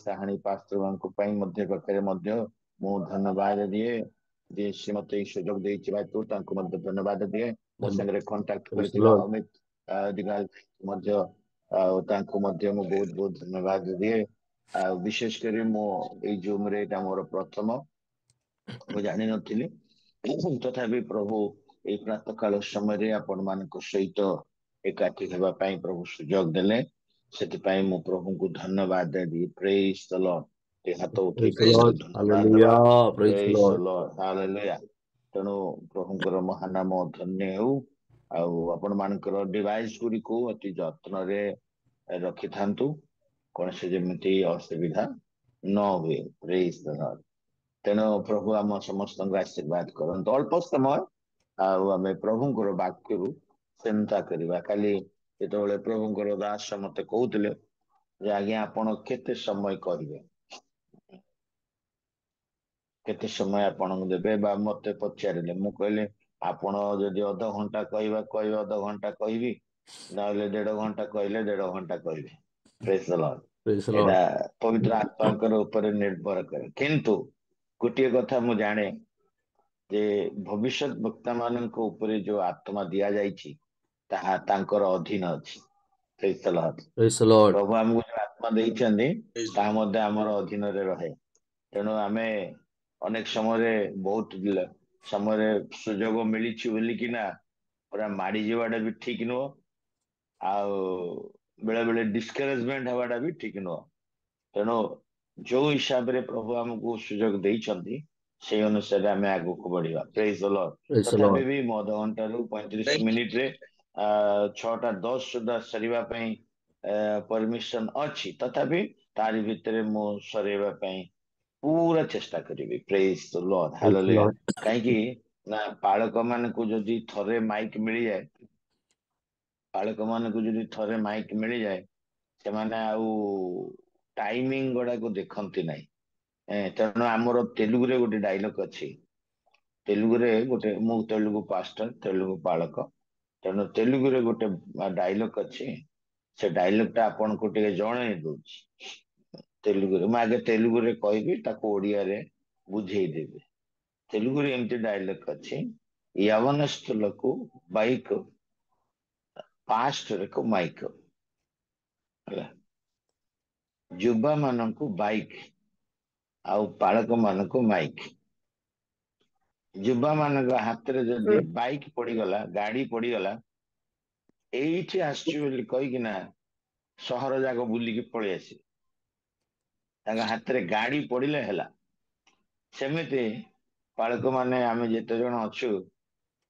ସାହାଣୀ ପାସ୍ତରଙ୍କ ପାଇଁ ମଧ୍ୟ ପାଖରେ ମଧ୍ୟ ମୁଁ ଧନ୍ୟବାଦ ଦିଏ ଯେ ସେ ମତେ ଏଇ ସୁଯୋଗ ଦେଇଥିବାରୁ ତାଙ୍କୁ ମଧ୍ୟ ଧନ୍ୟବାଦ ଦିଏ। ମୋ ସାଙ୍ଗରେ କଣ୍ଟାକ୍ଟ Praise the କରିଥିବା Lord. ଅମିତ ଦିଗାଲ ମଧ୍ୟ ଆଉ ତାଙ୍କୁ ମଧ୍ୟ ମୁଁ ବହୁତ ବହୁତ ଧନ୍ୟବାଦ ଦିଏ। ଆଉ ବିଶେଷ କରି ମୁଁ ଏଇ ଜୁମରେ ଏଇଟା ମୋର ପ୍ରଥମ, ମୁଁ ଜାଣିନଥିଲି, ତଥାପି ପ୍ରଭୁ ଏଇ ପ୍ରାତଃକାଳ ସମୟରେ ଆପଣମାନଙ୍କ ସହିତ ଏକାଠି ହେବା ପାଇଁ ପ୍ରଭୁ ସୁଯୋଗ ଦେଲେ, ସେଥିପାଇଁ ମୁଁ ପ୍ରଭୁଙ୍କୁ ଧନ୍ୟବାଦ ଦିଏ। ପ୍ରେଜ୍ ଦ ଲର୍ଡ। ଏ ହାତ ଉଠେଇ Praise the ପ୍ରଭୁଙ୍କୁ Lord. ଧନ୍ୟବାଦ ଦେବା। Hallelujah. Praise the ପ୍ରେଜ୍ ଦ Lord. Lord, hallelujah. ତେଣୁ ପ୍ରଭୁଙ୍କର ମହାନାମ ଧନ୍ୟ ହେଉ। ଆଉ ଆପଣ ମାନଙ୍କର ଡିଭାଇସ ଗୁଡିକୁ ଅତି ଯତ୍ନରେ ରଖିଥାନ୍ତୁ, କୌଣସି ଯେମିତି ଅସୁବିଧା ନ ହୁଏ। ପ୍ରେଜ୍ ଦ ଲର୍ଡ। ତେଣୁ ପ୍ରଭୁ ଆମ ସମସ୍ତଙ୍କୁ ଆଶୀର୍ବାଦ କରନ୍ତୁ। ଅଳ୍ପ ସମୟ ଆଉ ଆମେ ପ୍ରଭୁଙ୍କର ବାକ୍ୟରୁ ଚିନ୍ତା କରିବା। କାଲି ଯେତେବେଳେ ପ୍ରଭୁଙ୍କର ଦାସ ମତେ କହୁଥିଲେ ଯେ ଆଜ୍ଞା ଆପଣ କେତେ ସମୟ କହିବେ, କେତେ ସମୟ ଆପଣଙ୍କୁ ଦେବେ, ବା ମତେ ପଚାରିଲେ, ମୁଁ କହିଲି ଆପଣ ଯଦି ଅଧଘଣ୍ଟା କହିବେ ଅଧଘଣ୍ଟା କହିବି, ନହେଲେ 1.5 ଘଣ୍ଟା କହିଲେ 1.5 ଘଣ୍ଟା କହିବି। ପ୍ରେଜ୍ ଦ ଲର୍ଡ। Praise the ଏଇଟା Lord. ପବିତ୍ର ଆତ୍ମାଙ୍କର ଉପରେ ନିର୍ଭର କରେ। କିନ୍ତୁ ଗୋଟିଏ କଥା ମୁଁ ଜାଣେ ଯେ ଭବିଷ୍ୟତ ବକ୍ତା ମାନଙ୍କ ଉପରେ ଯୋଉ ଆତ୍ମା ଦିଆଯାଇଛି ତାହା ତାଙ୍କର ଅଧୀନ ଅଛି। ପ୍ରେଜ୍ the Lord. Praise the Lord. ପ୍ରଭୁ ଆମକୁ ଯୋଉ ଆତ୍ମା ଦେଇଛନ୍ତି ତାହା ମଧ୍ୟ ଆମର ଅଧୀନରେ ରହେ। ତେଣୁ ଆମେ ଅନେକ ସମୟରେ ବହୁତ ସମୟରେ ସୁଯୋଗ ମିଳିଛି ବୋଲିକିନା ପୁରା ମାଡି ଯିବାଟା ବି ଠିକ ନୁହଁ, ଆଉ ବେଳେ ବେଳେ ଡିସ୍କରେଜମେଣ୍ଟ ହେବାଟା ବି ଠିକ ନୁହଁ। ତେଣୁ ଯୋଉ ହିସାବରେ ପ୍ରଭୁ ଆମକୁ ସୁଯୋଗ ଦେଇଛନ୍ତି ସେଇ ଅନୁସାରେ ଆମେ ଆଗକୁ ବଢିବା। ପ୍ରେଜ୍ ଦ ଲର୍ଡ। Praise the ତଥାପି Lord. ବି ମୁଁ ଅଧଘଣ୍ଟାରୁ 35 ମିନିଟରେ 6:10 ସୁଦ୍ଧା ସରିବା ପାଇଁ ପରମିଶନ ଅଛି, ତଥାପି ତାରି ଭିତରେ ମୁଁ ସରେଇବା ପାଇଁ ପୁରା ଚେଷ୍ଟା କରିବି। Praise the Lord, Praise the hallelujah. Lord. କାହିଁକି ନା ପାଳକ ମାନଙ୍କୁ ଯଦି ଥରେ ମାଇକ ମିଳିଯାଏ, ସେମାନେ ଆଉ ଟାଇମିଂ ଗୁଡାକୁ ଦେଖନ୍ତି ନାହିଁ। ତେଣୁ ଆମର ତେଲୁଗୁରେ ଗୋଟେ ଡାଇଲଗ ଅଛି, ମୁଁ ତେଲୁଗୁ ପାଷ୍ଟର, ତେଲୁଗୁ ପାଳକ, ତେଣୁ ତେଲୁଗୁରେ ଗୋଟେ ଡାଇଲଗ ଅଛି, ସେ ଡାଇଲଗ ଟା ଆପଣଙ୍କୁ ଟିକେ ଜଣେଇ ଦଉଛି ତେଲୁଗୁରେ। ମୁଁ ଆଗେ ତେଲୁଗୁରେ କହିବି, ତାକୁ ଓଡିଆରେ ବୁଝେଇଦେବି। ତେଲୁଗୁରେ ଏମିତି ଡାଇଲଗ ଅଛି, యవనస్తులకు బైక్, పాస్టర్కు మైక్, ହେଲା, ଯୁବା ମାନଙ୍କୁ ବାଇକ୍ ଆଉ ପାଳକ ମାନଙ୍କୁ ମାଇକ୍। ଯୁବା ମାନଙ୍କ ହାତରେ ଯଦି ବାଇକ୍ ପଡିଗଲା, ଗାଡି ପଡିଗଲା, ଏଇଠି ଆସିଛୁ ବୋଲି କହିକିନା ସହର ଯାକ ବୁଲିକି ପଳେଇ ଆସିବେ। ତାଙ୍କ ହାତରେ ଗାଡି ପଡିଲେ ହେଲା। ସେମିତି ପାଳକ ମାନେ ଆମେ ଯେତେ ଜଣ ଅଛୁ,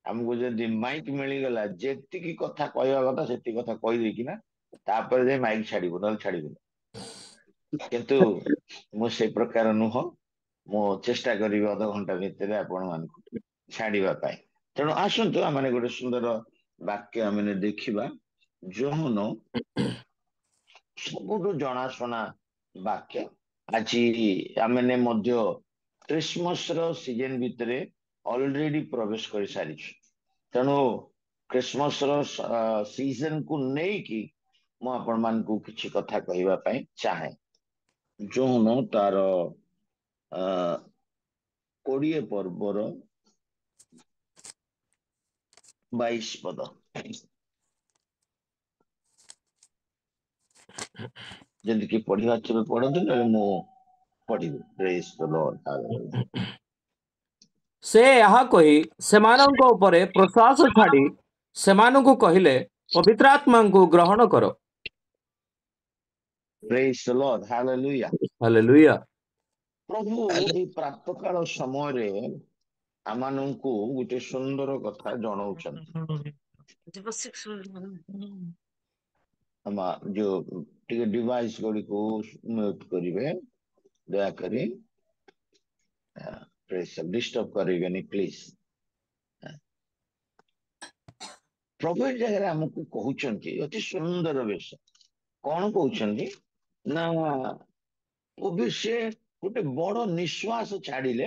ଆମକୁ ଯଦି ମାଇକ ମିଳିଗଲା, ଯେତିକି କଥା କହିବା କଥା ସେତିକି କଥା କହିଦେଇକିନା ତାପରେ ଯାଇ ମାଇକ ଛାଡିବୁ, ନହେଲେ ଛାଡିବୁନି। କିନ୍ତୁ ମୁଁ ସେଇ ପ୍ରକାର ନୁହଁ, ମୁଁ ଚେଷ୍ଟା କରିବି ଅଧଘଣ୍ଟା ଭିତରେ ଆପଣ ମାନଙ୍କୁ ଛାଡିବା ପାଇଁ। ତେଣୁ ଆସନ୍ତୁ ଆମେ ଗୋଟେ ସୁନ୍ଦର ବାକ୍ୟ ଆମେ ଦେଖିବା, ଯୋଉନ ସବୁଠୁ ଜଣାଶୁଣା ବାକ୍ୟ। ଆଜି ଆମେ ମଧ୍ୟ କ୍ରିସମସ ର ସିଜନ ଭିତରେ ଅଲରେଡି ପ୍ରବେଶ କରି ସାରିଛୁ। ତେଣୁ କ୍ରିସମସ ର ସିଜନ କୁ ନେଇକି ମୁଁ ଆପଣ ମାନଙ୍କୁ କିଛି କଥା କହିବା ପାଇଁ ଚାହେଁ। ଯୋଉନ ତାର 20 ପର୍ବର 22 ପଦ। ଯଦି କି ପଢିବା ଥିବେ ପଢନ୍ତୁ, ନହେଲେ ମୁଁ ପଢିବି। ପ୍ରେଜ୍ ଦ ଲର୍ଡ, ହାଲେଲୁୟା। ସେ ଏହା କହି ସେମାନଙ୍କ ଉପରେ ପ୍ରଶ୍ୱାସ ଛାଡି ସେମାନଙ୍କୁ କହିଲେ, ପବିତ୍ର ଆତ୍ମାଙ୍କୁ ଗ୍ରହଣ କର। ପ୍ରେଜ୍ ଦ ଲର୍ଡ, ହାଲେଲୁୟା। ହାଲେଲୁୟା। ପ୍ରଭୁ ଏଇ ପ୍ରାତଃକାଳ ସମୟରେ ଆମମାନଙ୍କୁ ଗୋଟେ ସୁନ୍ଦର କଥା ଜଣାଉଛନ୍ତି। ଯୋଉ ଟିକେ ଡିଭାଇସ ଗୁଡିକୁ ମ୍ୟୁଟ କରିବେ ଦୟାକରି, ଡିଷ୍ଟର୍ବ କରିବେନି ପ୍ଲିଜ। ପ୍ରଭୁ ଏ ଜାଗାରେ ଆମକୁ କହୁଛନ୍ତି ଅତି ସୁନ୍ଦର ବିଷୟ। କଣ କହୁଛନ୍ତି ନା, ସେ ଗୋଟେ ବଡ ନିଶ୍ୱାସ ଛାଡିଲେ,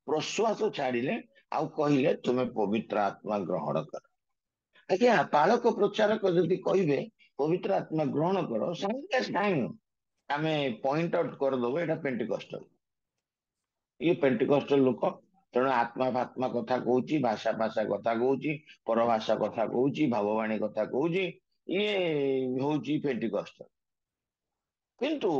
ପ୍ରଶ୍ୱାସ ଛାଡିଲେ, ଆଉ କହିଲେ ତୁମେ ପବିତ୍ର ଆତ୍ମା ଗ୍ରହଣ କର। ଆଜ୍ଞା, ପାଳକ ପ୍ରଚାରକ ଯଦି କହିବେ ପବିତ୍ର ଆତ୍ମା ଗ୍ରହଣ କର, ସାଙ୍ଗେ ସାଙ୍ଗେ आमे पॉइंट आउट करदबो एटा पेंटिकस्टल ये पेंटिकस्टल लोक तेणु आत्मा फात्मा कथा कहूची भाषा भाषा कथा कहूची परभाषा कथा कहूची भाववाणी कथा कहूची ये होची पेंटिकस्टल किंतु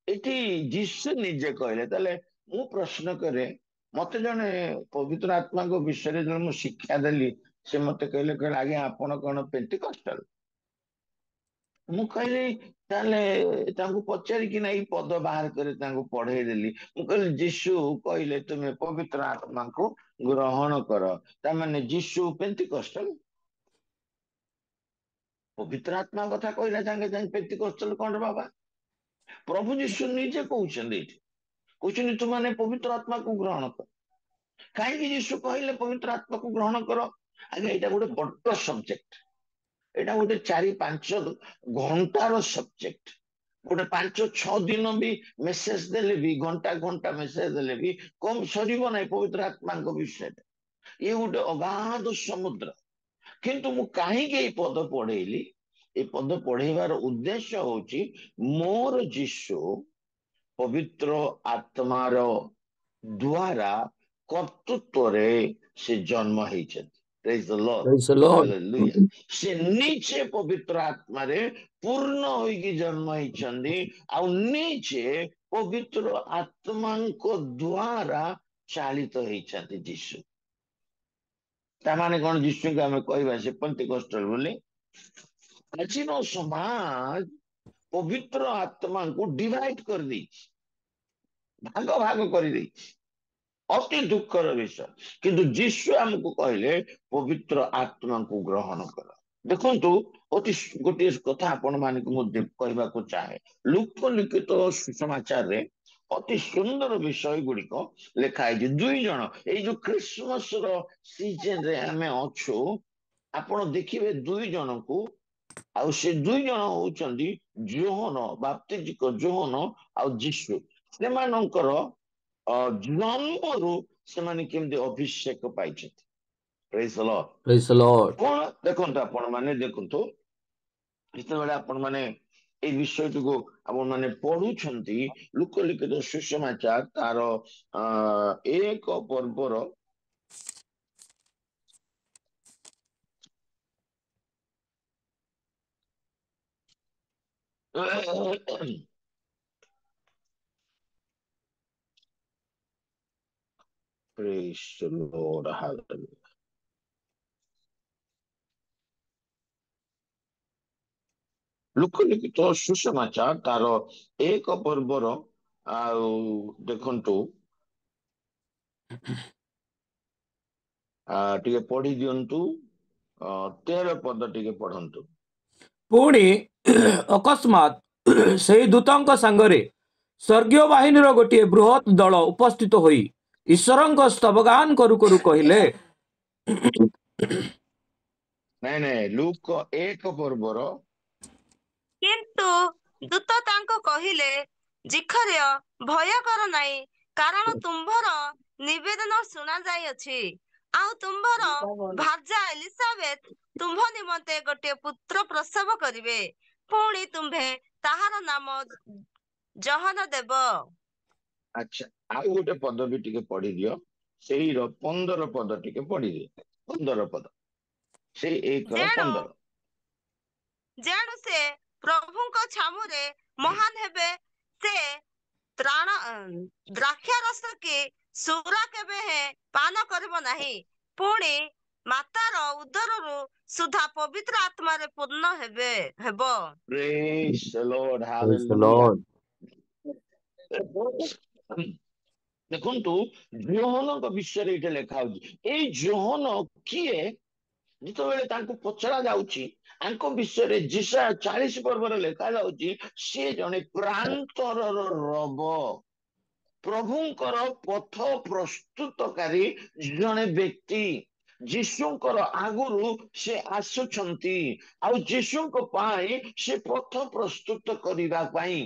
एटी जीसु निजे कहले ताले मु प्रश्न करे मते जने पवित्र आत्मा को विषय जो मु शिक्षा देली से मते कहले कहले आगे आपण कोन पेंटिकस्टल मु कहली ताले तांको पचारि कि नहीं पद बाहर करे तांको पढ़े देली मु कहली जीसु कहले तुमे पवित्र आत्मा को ग्रहण कर ता माने जीसु पेंटिकस्टल पवित्र आत्मा कथा कहला संगे संगे पेंटिकस्टल कोन बाबा प्रभु जीसु निजे कहउछन्ती कहउछन्ती तुमाने पवित्र आत्मा को ग्रहण कर कहीं जीसु कहले पवित्र आत्मा को ग्रहण कर आगे एटा गोटे बड़ सब्जेक्ट एटा गोटे 4-5 घंटार सब्जेक्ट गोटे 5-6 दिन भी मेसेज देले भी घंटा घंटा मेसेज देले भी कम सरीब ना पवित्र आत्मा विषय ये गोटे अगाध समुद्र किंतु मु कहीं पद पढ़ेली ये पद पढ़ेबार उद्देश्य होची मोर जीशु पवित्र आत्मार द्वारा कर्तृत्व से जन्म होइछथि praise the Lord Praise the Lord. Hallelujah से नीचे पवित्र आत्मा रे पूर्ण होइकी जन्म होइछन्ति आ नीचे पवित्र आत्मा को द्वारा चालित होइछन्ति जीशु तामाने कोन जीशु के हमें कहबा से पेंटिकस्टल बोले आज नो समाज पवित्र आत्मा को डिवाइड कर दी भाग भाग कर दी अति दुखर विषय किंतु जीशु हमको कहले पवित्र आत्मा को ग्रहण कर देखंतु अति गोटे कथा आपण माने को मुझे कहबा को चाहे लूक लिखित सुसमाचार रे अति सुंदर विषय गुड़िक लिखाई दुई जन ये जो क्रिसमस रो सीजन रे हमें अच्छु आपण देखिबे दुई जन को आउ से दुई जन होचंदी जोहन बाप्तिजिक जोहन आउ जीशु सेमानंकर जन्मरू से केमती अभिषेक पाई praise the Lord Praise the Lord. कौन देखो आपण माने देखो जिते आपण माने ए विषय को आपण माने पढ़ुछंती लोक लिखित सुसमाचार तार एक पर्वर Praise the Lord. Hallelujah. लोक लिखित सुसमाचार तार एक पर्वर देखंतु टिके पढ़ी दियंतु 13 पद टिके पढ़ंतु पुणी अकस्मात से दूतंक संगरे स्वर्गीय बाहिनीर गोटे बृहत दल उपस्थित होई ईश्वरंक स्तवगान करू करू कहिले नहीं नहीं लूक एक पर्वर किंतु दूत तांको कहिले जिखर्य भय कर नाही कारण तुम्भर निवेदन सुना जाई अछि आउ तुम्भर भार्जा एलिसाबेथ तुम्भ निमंते गोटे पुत्र प्रसव करिवे पुणी तुम्भे ताहार नाम जहन देव अच्छा आउ गोटे पद भी टिके पढ़ी दियो सेही रो 15 पद टिके पढ़ी दियो 15 पद से एक रो 15 जेणु से प्रभुଙ୍କ छामुरे महान हेबे से त्राण द्राक्षा रस के सुरा केबे हे पान करबो नाही पुणी मातार उदररु सुधा पवित्र आत्मा रे पूर्ण हेबे हेबो praise the Lord Praise the hallelujah Lord. देखंतु जोहन विषय ये लिखा ए जोहन किए जितेबाला तांको पचरा जाउची आंको विषय जिसा 40 पर्वर लिखा जाउची से जने प्रांतर रब प्रभुंकर पथ प्रस्तुतकारी जने व्यक्ति जीशुंकर आगुरु से आसुछंती आउ जीशुंक पाई से पथ प्रस्तुत करिबा पाई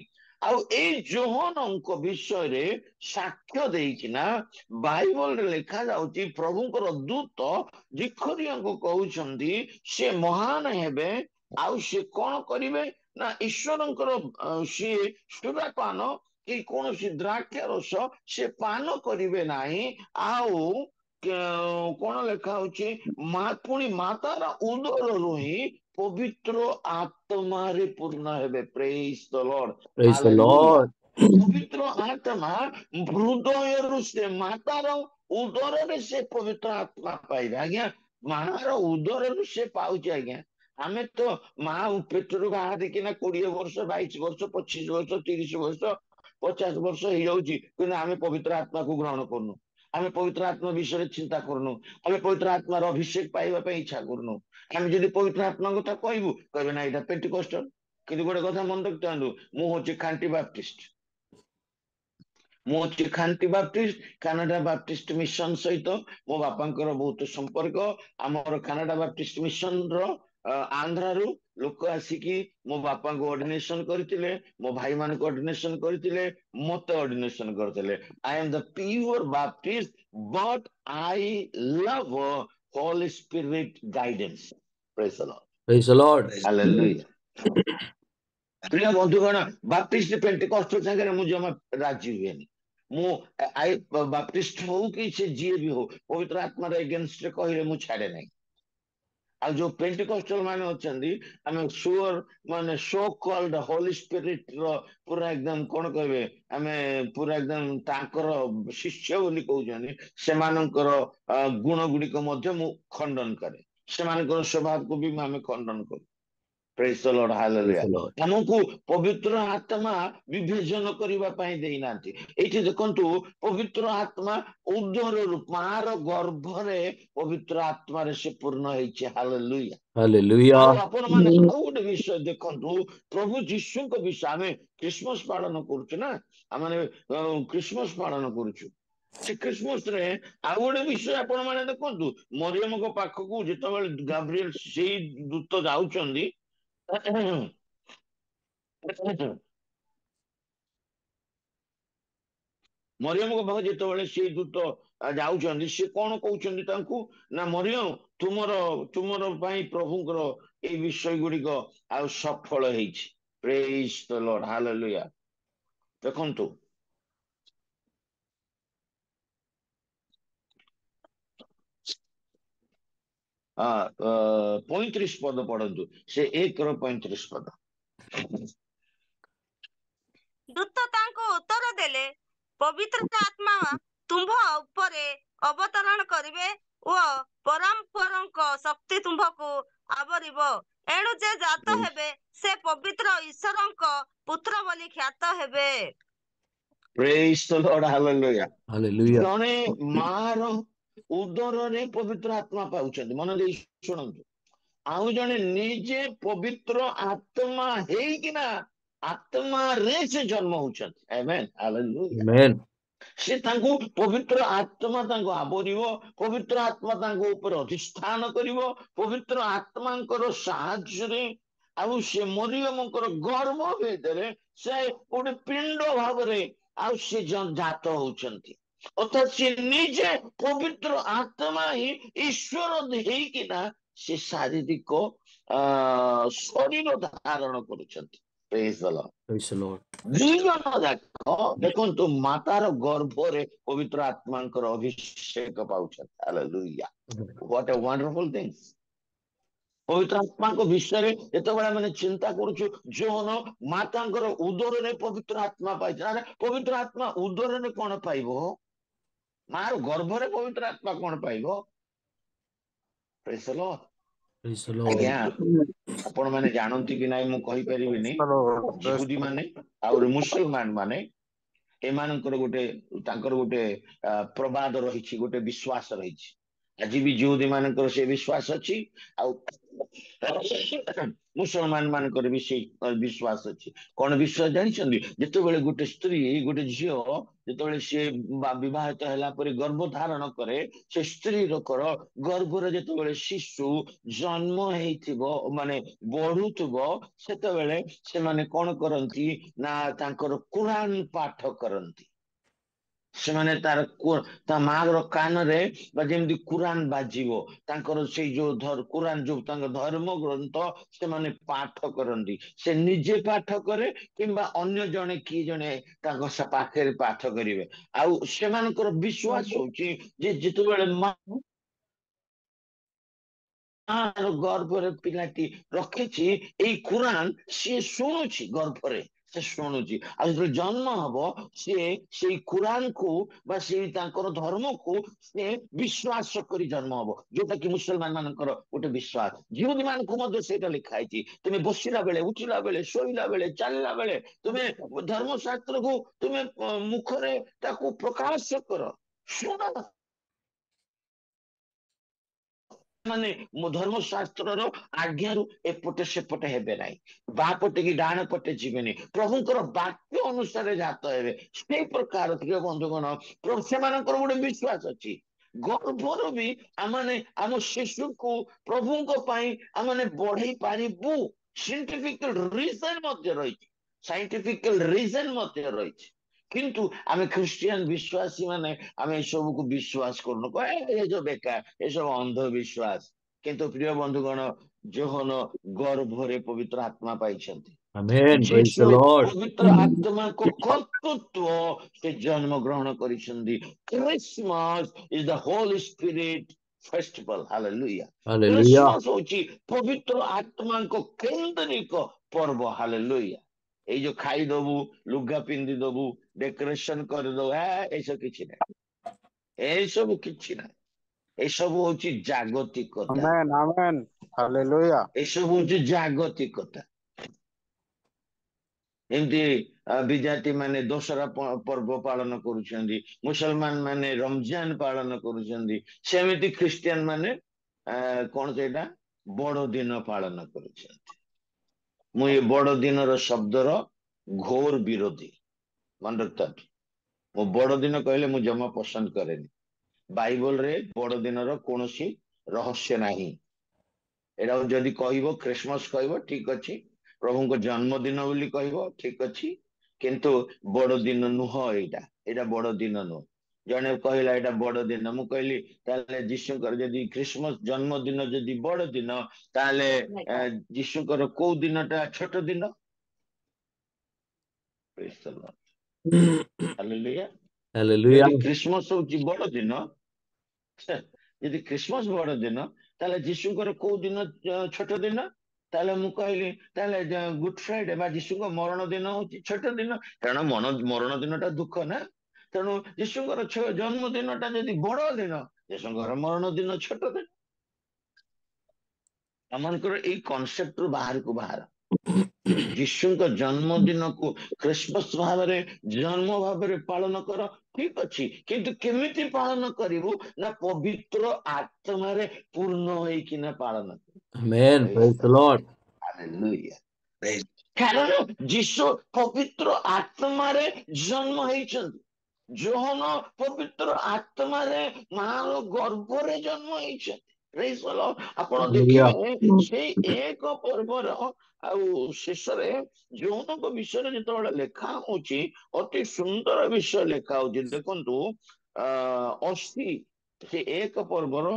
आउ ए जोहनंक विषय रे साक्ष्य देइकिना बाइबल रे लिखा जाउची प्रभुंकर दूत जिखरियांको कहउछंती से महान हेबे आउ से कोन करिवे ନା ଈଶ୍ୱରଙ୍କର ସିଏ ସୁରାପାନ କି କୌଣସି ଦ୍ରାକ୍ଷା ରସ ସେ ପାନ କରିବେ ନାହିଁ। ଆଉ କଣ ଲେଖା ହଉଛି, ପୁଣି ମାତାର ଉଦରରୁ ହିଁ ପବିତ୍ର ଆତ୍ମାରେ ପୂର୍ଣ୍ଣ ହେବେ। Praise the Lord, Praise the hallelujah. Lord. ପବିତ୍ର ଆତ୍ମା ହୃଦୟରୁ ସେ ମାତାର ଉଦରରେ ସେ ପବିତ୍ର ଆତ୍ମା ପାଇବେ। ଆଜ୍ଞା, ମାର ଉଦରରୁ ସେ ପାଉଛି। ଆଜ୍ଞା, ଆମେ ତ ମା ପେଟରୁ ବାହାରିକିନା 20 ବର୍ଷ 22 ବର୍ଷ 25 ବର୍ଷ 30 ବର୍ଷ 50 ବର୍ଷ ହେଇଯାଉଛି, କିନ୍ତୁ ଆମେ ପବିତ୍ର ଆତ୍ମାକୁ ଗ୍ରହଣ କରୁନୁ। ଆମେ ପବିତ୍ର ଆତ୍ମା ବିଷୟରେ ଚିନ୍ତା କରୁନୁ। ଆମେ ପବିତ୍ର ଆତ୍ମାର ଅଭିଷେକ ପାଇବା ପାଇଁ ଇଚ୍ଛା କରୁନୁ। ଆମେ ଯଦି ପବିତ୍ର ଆତ୍ମା କଥା କହିବୁ, କହିବେ ନା ଏଇଟା ପେଣ୍ଟିକୋଷ୍ଟାଲ। କିନ୍ତୁ ଗୋଟେ କଥା ମନେ ରଖିଥାନ୍ତୁ, ମୁଁ ହଉଛି ଖାଣ୍ଟି ବାପ୍ଟିଷ୍ଟ। ମୁଁ ହଉଛି ଖାଣ୍ଟି ବାପ୍ଟିଷ୍ଟ। କାନାଡା ବାପ୍ଟିଷ୍ଟ ମିଶନ ସହିତ ମୋ ବାପାଙ୍କର ବହୁତ ସମ୍ପର୍କ। ଆମର କାନାଡା ବାପ୍ଟିଷ୍ଟ ମିଶନର ଆନ୍ଧ୍ରାରୁ ଲୋକ ଆସିକି ମୋ ବାପାଙ୍କୁ ଅର୍ଡିନେସନ କରିଥିଲେ, ମୋ ଭାଇ ମାନଙ୍କୁ ଅର୍ଡିନେସନ କରିଥିଲେ, ମତେ ଅର୍ଡିନେସନ କରିଥିଲେ। I am the pure Baptist, but I love Holy Spirit guidance. Praise the Lord, Praise the Lord. Hallelujah. ପ୍ରିୟ ବନ୍ଧୁଗଣ, ବାପ୍ଟିଷ୍ଟ ପେଣ୍ଟିକୋଷ୍ଟଲ ସାଙ୍ଗରେ ମୁଁ ଜମା ରାଜି ହୁଏନି। ମୁଁ ବାପ୍ଟିଷ୍ଟ ହଉ କି ସେ ଯିଏ ବି ହଉ, ପବିତ୍ର ଆତ୍ମାର ଏଗେନଷ୍ଟରେ କହିଲେ ମୁଁ ଛାଡେ ନାହିଁ। ଆଉ ଯୋଉ ପେଣ୍ଟିକୋଷ୍ଟଲ ମାନେ ଅଛନ୍ତି, ଆମେ ସୁଅର ମାନେ ସୋ କଲ୍ଡ ହୋଲି ସ୍ପିରିଟ ର ପୁରା ଏକଦମ କଣ କହିବେ, ଆମେ ପୁରା ଏକଦମ ତାଙ୍କର ଶିଷ୍ୟ ବୋଲି କହୁଛନ୍ତି, ସେମାନଙ୍କର ଗୁଣ ଗୁଡିକ ମଧ୍ୟ ମୁଁ ଖଣ୍ଡନ କରେ। ସେମାନଙ୍କର ସ୍ୱଭାବକୁ ବି ଆମେ ଖଣ୍ଡନ କରୁ। Praise the Lord, Praise hallelujah. the Lord. ଆମକୁ ପବିତ୍ର ଆତ୍ମା ବିଭେଜନ କରିବା ପାଇଁ ଦେଇନାହାନ୍ତି। ଏଇଠି ଦେଖନ୍ତୁ, ପବିତ୍ର ଆତ୍ମା ଉଦରରୁ ମାର ଗର୍ଭରେ ପବିତ୍ର ଆତ୍ମାରେ ସେ ପୂର୍ଣ୍ଣ ହେଇଛି। ହାଲେଲୁୟା। ଆଉ Hallelujah. ଆପଣ ମାନେ ଆଉ ଗୋଟେ ବିଷୟ ଦେଖନ୍ତୁ, ପ୍ରଭୁ ଯୀଶୁଙ୍କ ବିଷୟ। ଆମେ ଖ୍ରୀଷ୍ଟମାସ ପାଳନ କରୁଛୁ ନା, ଆମେ ଖ୍ରୀଷ୍ଟମାସ ପାଳନ କରୁଛୁ। ସେ ଖ୍ରୀଷ୍ଟମାସ ରେ ଆଉ ଗୋଟେ ବିଷୟ ଆପଣ ମାନେ ଦେଖନ୍ତୁ, ମରିୟମଙ୍କ ପାଖକୁ ଯେତେବେଳେ ଗାବ୍ରିଏଲ ସେଇ ଦୂତ ଯାଉଛନ୍ତି, ମରିୟମଙ୍କ ପାଖକୁ ଯେତେବେଳେ ସେଇ ଦୂତ ଯାଉଛନ୍ତି, ସେ କଣ କହୁଛନ୍ତି ତାଙ୍କୁ, ନା ମରିୟମ ତୁମର ପାଇଁ ପ୍ରଭୁଙ୍କର ଏଇ ବିଷୟ ଗୁଡିକ ଆଉ ସଫଳ ହେଇଛି। ପ୍ରେଜ୍ ଦ ଲର୍ଡ, ହାଲେଲୁୟା। ଦେଖନ୍ତୁ, ଆ 35 ପଦ ପଢନ୍ତୁ, ସେ 1 ର 35 ପଦ। ଦୂତ ତାଙ୍କୁ ଉତ୍ତର ଦେଲେ, ପବିତ୍ର ଆତ୍ମା ତୁମ୍ଭ ଉପରେ ଅବତରଣ କରିବେ ଓ ପରମପରଙ୍କ ଶକ୍ତି ତୁମ୍ଭକୁ ଆବରିବ। ଏଣୁ ଯେ ଜାତ ହେବେ ସେ ପବିତ୍ର ଈଶ୍ୱରଙ୍କ ପୁତ୍ର ବୋଲି ଖ୍ୟାତ ହେବେ। Praise the Lord, hallelujah. Hallelujah. ଜଣେ ମାର ଉଦରରେ ପବିତ୍ର ଆତ୍ମା ପାଉଛନ୍ତି, ମନ ଦେଇ ଶୁଣନ୍ତୁ। ଆଉ ଜଣେ ନିଜେ ପବିତ୍ର ଆତ୍ମା ହେଇକିନା ଆତ୍ମାରେ ସେ ଜନ୍ମ ହଉଛନ୍ତି। ଆମେନ୍, ହାଲେଲୁୟା। Amen. ସେ ତାଙ୍କୁ ପବିତ୍ର ଆତ୍ମା ତାଙ୍କୁ ଆବରିବ, ପବିତ୍ର ଆତ୍ମା ତାଙ୍କ ଉପରେ ଅଧିଷ୍ଠାନ କରିବ, ପବିତ୍ର ଆତ୍ମାଙ୍କର ସାହାଯ୍ୟରେ। ଆଉ ସେ ମରିୟମଙ୍କର ଗର୍ଭ ଭିତରେ ସେ ଗୋଟେ ପିଣ୍ଡ ଭାବରେ ଆଉ ସେ ଜାତ ହଉଛନ୍ତି। ଅର୍ଥାତ୍ ସେ ନିଜେ ପବିତ୍ର ଆତ୍ମା ହିଁ ଈଶ୍ୱର ହେଇକିନା ସେ ଶାରୀରିକ ଶରୀର ଧାରଣ କରୁଛନ୍ତି। ପ୍ରେଜ୍ the Lord. Praise the Lord. ଦୁଇ ଜଣ ଯାକ ଦେଖନ୍ତୁ, ମାତାର ଗର୍ଭରେ ପବିତ୍ର ଆତ୍ମାଙ୍କର ଅଭିଷେକ ପାଉଛନ୍ତି। Hallelujah, what a wonderful thing. ପବିତ୍ର ଆତ୍ମାଙ୍କ ବିଷୟରେ ଯେତେବେଳେ ଆମେ ଚିନ୍ତା କରୁଛୁ, ଯୋନ ମାତାଙ୍କର ଉଦରରେ ପବିତ୍ର ଆତ୍ମା ପାଇছে। ଆରେ ପବିତ୍ର ଆତ୍ମା ଉଦରରେ କଣ ପାଇବ? ମାର ଗର୍ଭରେ ପବିତ୍ର ଆତ୍ମା କଣ ପାଇବ? ପ୍ରେଜ୍ the Lord. Praise the Lord. ଆଜ୍ଞା, ଆପଣ ମାନେ ଜାଣନ୍ତି କି ନାଇଁ ମୁଁ କହିପାରିବିନି। ଯିହୁଦୀ ମାନେ ଆଉ ମୁସଲମାନ ମାନେ, ଏମାନଙ୍କର ତାଙ୍କର ଗୋଟେ ପ୍ରବାଦ ରହିଛି, ଗୋଟେ ବିଶ୍ୱାସ ରହିଛି। ଆଜି ବି ଯିହୁଦୀ ମାନଙ୍କର ସେ ବିଶ୍ୱାସ ଅଛି, ଆଉ ମୁସଲମାନ ମାନଙ୍କର ବି ସେଇ ବିଶ୍ୱାସ ଅଛି। କଣ ବିଶ୍ୱାସ ଜାଣିଛନ୍ତି? ଯେତେବେଳେ ଗୋଟେ ସ୍ତ୍ରୀ, ଗୋଟେ ଝିଅ ଯେତେବେଳେ ସିଏ ବିବାହିତ ହେଲା ପରେ ଗର୍ଭ ଧାରଣ କରେ, ସେ ସ୍ତ୍ରୀର ଗର୍ଭରେ ଯେତେବେଳେ ଶିଶୁ ଜନ୍ମ ହେଇଥିବ, ମାନେ ବଢୁଥିବ, ସେତେବେଳେ ସେମାନେ କଣ କରନ୍ତି ନା ତାଙ୍କର କୁରାନ ପାଠ କରନ୍ତି। ସେମାନେ ତା ମାର କାନରେ ବା ଯେମିତି କୁରାନ ବାଜିବ, ତାଙ୍କର ସେଇ ଯୋଉ କୁରାନ ଯୋଉ ତାଙ୍କ ଧର୍ମ ଗ୍ରନ୍ଥ ସେମାନେ ପାଠ କରନ୍ତି। ସେ ନିଜେ ପାଠ କରେ କିମ୍ବା ଅନ୍ୟ ଜଣେ କିଏ ଜଣେ ତାଙ୍କ ପାଖରେ ପାଠ କରିବେ। ଆଉ ସେମାନଙ୍କର ବିଶ୍ୱାସ ହଉଛି ଯେ ଯେତେବେଳେ ଗର୍ଭରେ ପିଲାଟି ରଖିଛି ଏଇ କୁରାନ ସିଏ ଶୁଣୁଛି, ଗର୍ଭରେ ସେ ଶୁଣୁଛି, ଆଉ ଯେତେବେଳେ ଜନ୍ମ ହବ ସିଏ ସେଇ କୁରାନକୁ ବା ସେଇ ତାଙ୍କର ଧର୍ମକୁ ସେ ବିଶ୍ୱାସ କରି ଜନ୍ମ ହବ, ଯୋଉଟା କି ମୁସଲମାନ ମାନଙ୍କର ଗୋଟେ ବିଶ୍ୱାସ। ଜିହୁଦୀ ମାନଙ୍କୁ ମଧ୍ୟ ସେଇଟା ଲେଖା ହେଇଛି, ତୁମେ ବସିଲା ବେଳେ, ଉଠିଲା ବେଳେ, ଶୋଇଲା ବେଳେ, ଚାଲିଲା ବେଳେ ତୁମେ ଧର୍ମଶାସ୍ତ୍ରକୁ ତୁମେ ମୁଖରେ ତାକୁ ପ୍ରକାଶ କର, ଶୁଣ। ମାନେ ଧର୍ମଶାସ୍ତ୍ରର ଆଜ୍ଞାରୁ ଏପଟେ ସେପଟେ ହେବେ ନାହିଁ, ବାଁ ପଟେ କି ଡାହାଣ ପଟେ ଯିବେନି, ପ୍ରଭୁଙ୍କର ବାକ୍ୟ ଅନୁସାରେ ଜାତ ହେବେ। ସେଇ ପ୍ରକାର ପ୍ରିୟ ବନ୍ଧୁଗଣ ସେମାନଙ୍କର ଗୋଟେ ବିଶ୍ୱାସ ଅଛି। ଗର୍ଭରୁ ବି ଆମେ ଆମ ଶିଶୁକୁ ପ୍ରଭୁଙ୍କ ପାଇଁ ଆମେ ବଢେଇ ପାରିବୁ। ସାଇଣ୍ଟିଫିକାଲ ରିଜନ ମଧ୍ୟ ରହିଛି, ସାଇଣ୍ଟିଫିକାଲ ରିଜନ ମଧ୍ୟ ରହିଛି। କିନ୍ତୁ ଆମେ ଖ୍ରୀଷ୍ଟିଆନ ବିଶ୍ୱାସୀ ମାନେ ଆମେ ଏସବୁକୁ ବିଶ୍ୱାସ କରୁନୁ, ଏ ଯୋଉ ବେକାର, ଏସବୁ ଅନ୍ଧବିଶ୍ୱାସ। କିନ୍ତୁ ପ୍ରିୟ ବନ୍ଧୁଗଣ ଯୋହନ ଗର୍ଭରେ ପବିତ୍ର ଆତ୍ମା ପାଇଛନ୍ତି, Amen. Praise the ଯୀଶୁ Lord. ପବିତ୍ର ଆତ୍ମାଙ୍କ କର୍ତ୍ତୃତ୍ୱ ସେ ଜନ୍ମ ଗ୍ରହଣ କରିଛନ୍ତି। Christmas is the Holi spirit festival. Hallelujah. Hallelujah. Christmas ହଉଛି ପବିତ୍ର ଆତ୍ମାଙ୍କ କେନ୍ଦ୍ରିକ ପର୍ବ। ହାଲେଲୁୟା। ଏଇ ଯୋଉ ଖାଇଦବୁ, ଲୁଗା ପିନ୍ଧିଦବୁ, ଡେକୋରେସନ କରିଦବୁ, ଏସବୁ କିଛି ନାହିଁ, ଏସବୁ କିଛି ନାହିଁ। ଏସବୁ ହଉଛି ଜାଗତିକତା, Amen. Amen. Hallelujah. ଏସବୁ ହଉଛି ଜାଗତିକତା। ଏମିତି ବିଜାତି ମାନେ ଦଶହରା ପର୍ବ ପାଳନ କରୁଛନ୍ତି, ମୁସଲମାନ ମାନେ ରମଜାନ ପାଳନ କରୁଛନ୍ତି, ସେମିତି ଖ୍ରୀଷ୍ଟିଆନ ମାନେ କଣ ସେଇଟା ବଡ ଦିନ ପାଳନ କରୁଛନ୍ତି। ମୁଁ ଏ ବଡ ଦିନର ଶବ୍ଦର ଘୋର ବିରୋଧୀ, ମନେ ରଖିଥାନ୍ତୁ। ମୁଁ ବଡ ଦିନ କହିଲେ ମୁଁ ଜମା ପସନ୍ଦ କରେନି। ବାଇବଲରେ ବଡ ଦିନର କୌଣସି ରହସ୍ୟ ନାହିଁ। ଏଇଟା ଯଦି କହିବ ଖ୍ରୀଷ୍ଟମାସ କହିବ ଠିକ ଅଛି, ପ୍ରଭୁଙ୍କ ଜନ୍ମଦିନ ବୋଲି କହିବ ଠିକ ଅଛି, କିନ୍ତୁ ବଡ ଦିନ ନୁହଁ ଏଇଟା, ଏଇଟା ବଡ ଦିନ ନୁହଁ। ଜଣେ କହିଲା ଏଇଟା ବଡ ଦିନ, ମୁଁ କହିଲି ତାହେଲେ ଯୀଶୁଙ୍କର ଯଦି ଖ୍ରୀଷ୍ଟମାସ ଜନ୍ମଦିନ ଯଦି ବଡ ଦିନ, ତାହେଲେ ଯୀଶୁଙ୍କର କୋଉ ଦିନଟା ଛୋଟ ଦିନ? ହାଲେଲୁୟା। Hallelujah. ଯଦି ଖ୍ରୀଷ୍ଟମାସ ହଉଛି ବଡ ଦିନ, ଯଦି ଖ୍ରୀଷ୍ଟମାସ ବଡ ଦିନ, ତାହେଲେ ଯୀଶୁଙ୍କର କୋଉ ଦିନ ଛୋଟ ଦିନ? ତାହେଲେ ମୁଁ କହିଲି ତାହେଲେ ଗୁଡ ଫ୍ରାଇଡେ ବା ଯୀଶୁଙ୍କ ମରଣ ଦିନ ହଉଛି ଛୋଟ ଦିନ, କାରଣ ମରଣ ଦିନଟା ଦୁଃଖ ନା। ତେଣୁ ଯୀଶୁଙ୍କର ଜନ୍ମ ଦିନଟା ଯଦି ବଡ ଦିନ, ଯୀଶୁଙ୍କର ମରଣ ଦିନ ଛୋଟ ଦିନ। ଆମମାନଙ୍କର ଏଇ କନସେପ୍ଟରୁ ବାହାରକୁ ବାହାର। ଯୀଶୁଙ୍କ ଜନ୍ମଦିନକୁ ଖ୍ରୀଷ୍ଟମାସ ଭାବରେ ଜନ୍ମ ଭାବରେ ପାଳନ କର, ଠିକ ଅଛି, କିନ୍ତୁ କେମିତି ପାଳନ କରିବୁ ନା ପବିତ୍ର ଆତ୍ମାରେ ପୂର୍ଣ୍ଣ ହେଇକିନା ପାଳନ କର। Amen. Praise the Lord. Hallelujah. କାରଣ ଯୀଶୁ ପବିତ୍ର ଆତ୍ମାରେ ଜନ୍ମ ହେଇଛନ୍ତି। ଯୋହନ ପବିତ୍ର ଆତ୍ମାରେ ମାର ଗର୍ଭରେ ଜନ୍ମ ହେଇଛନ୍ତି। Praise the Lord। ଆପଣ Hallelujah. ଦେଖିବେ ସେଇ ଏକ ପର୍ବର ଆଉ ଶେଷରେ ଯୋହନଙ୍କ ବିଷୟରେ ଯେତେବେଳେ ଲେଖା ହଉଛି, ଅତି ସୁନ୍ଦର ବିଷୟ ଲେଖା ହଉଛି। ଦେଖନ୍ତୁ 80, ସେ ଏକ ପର୍ବର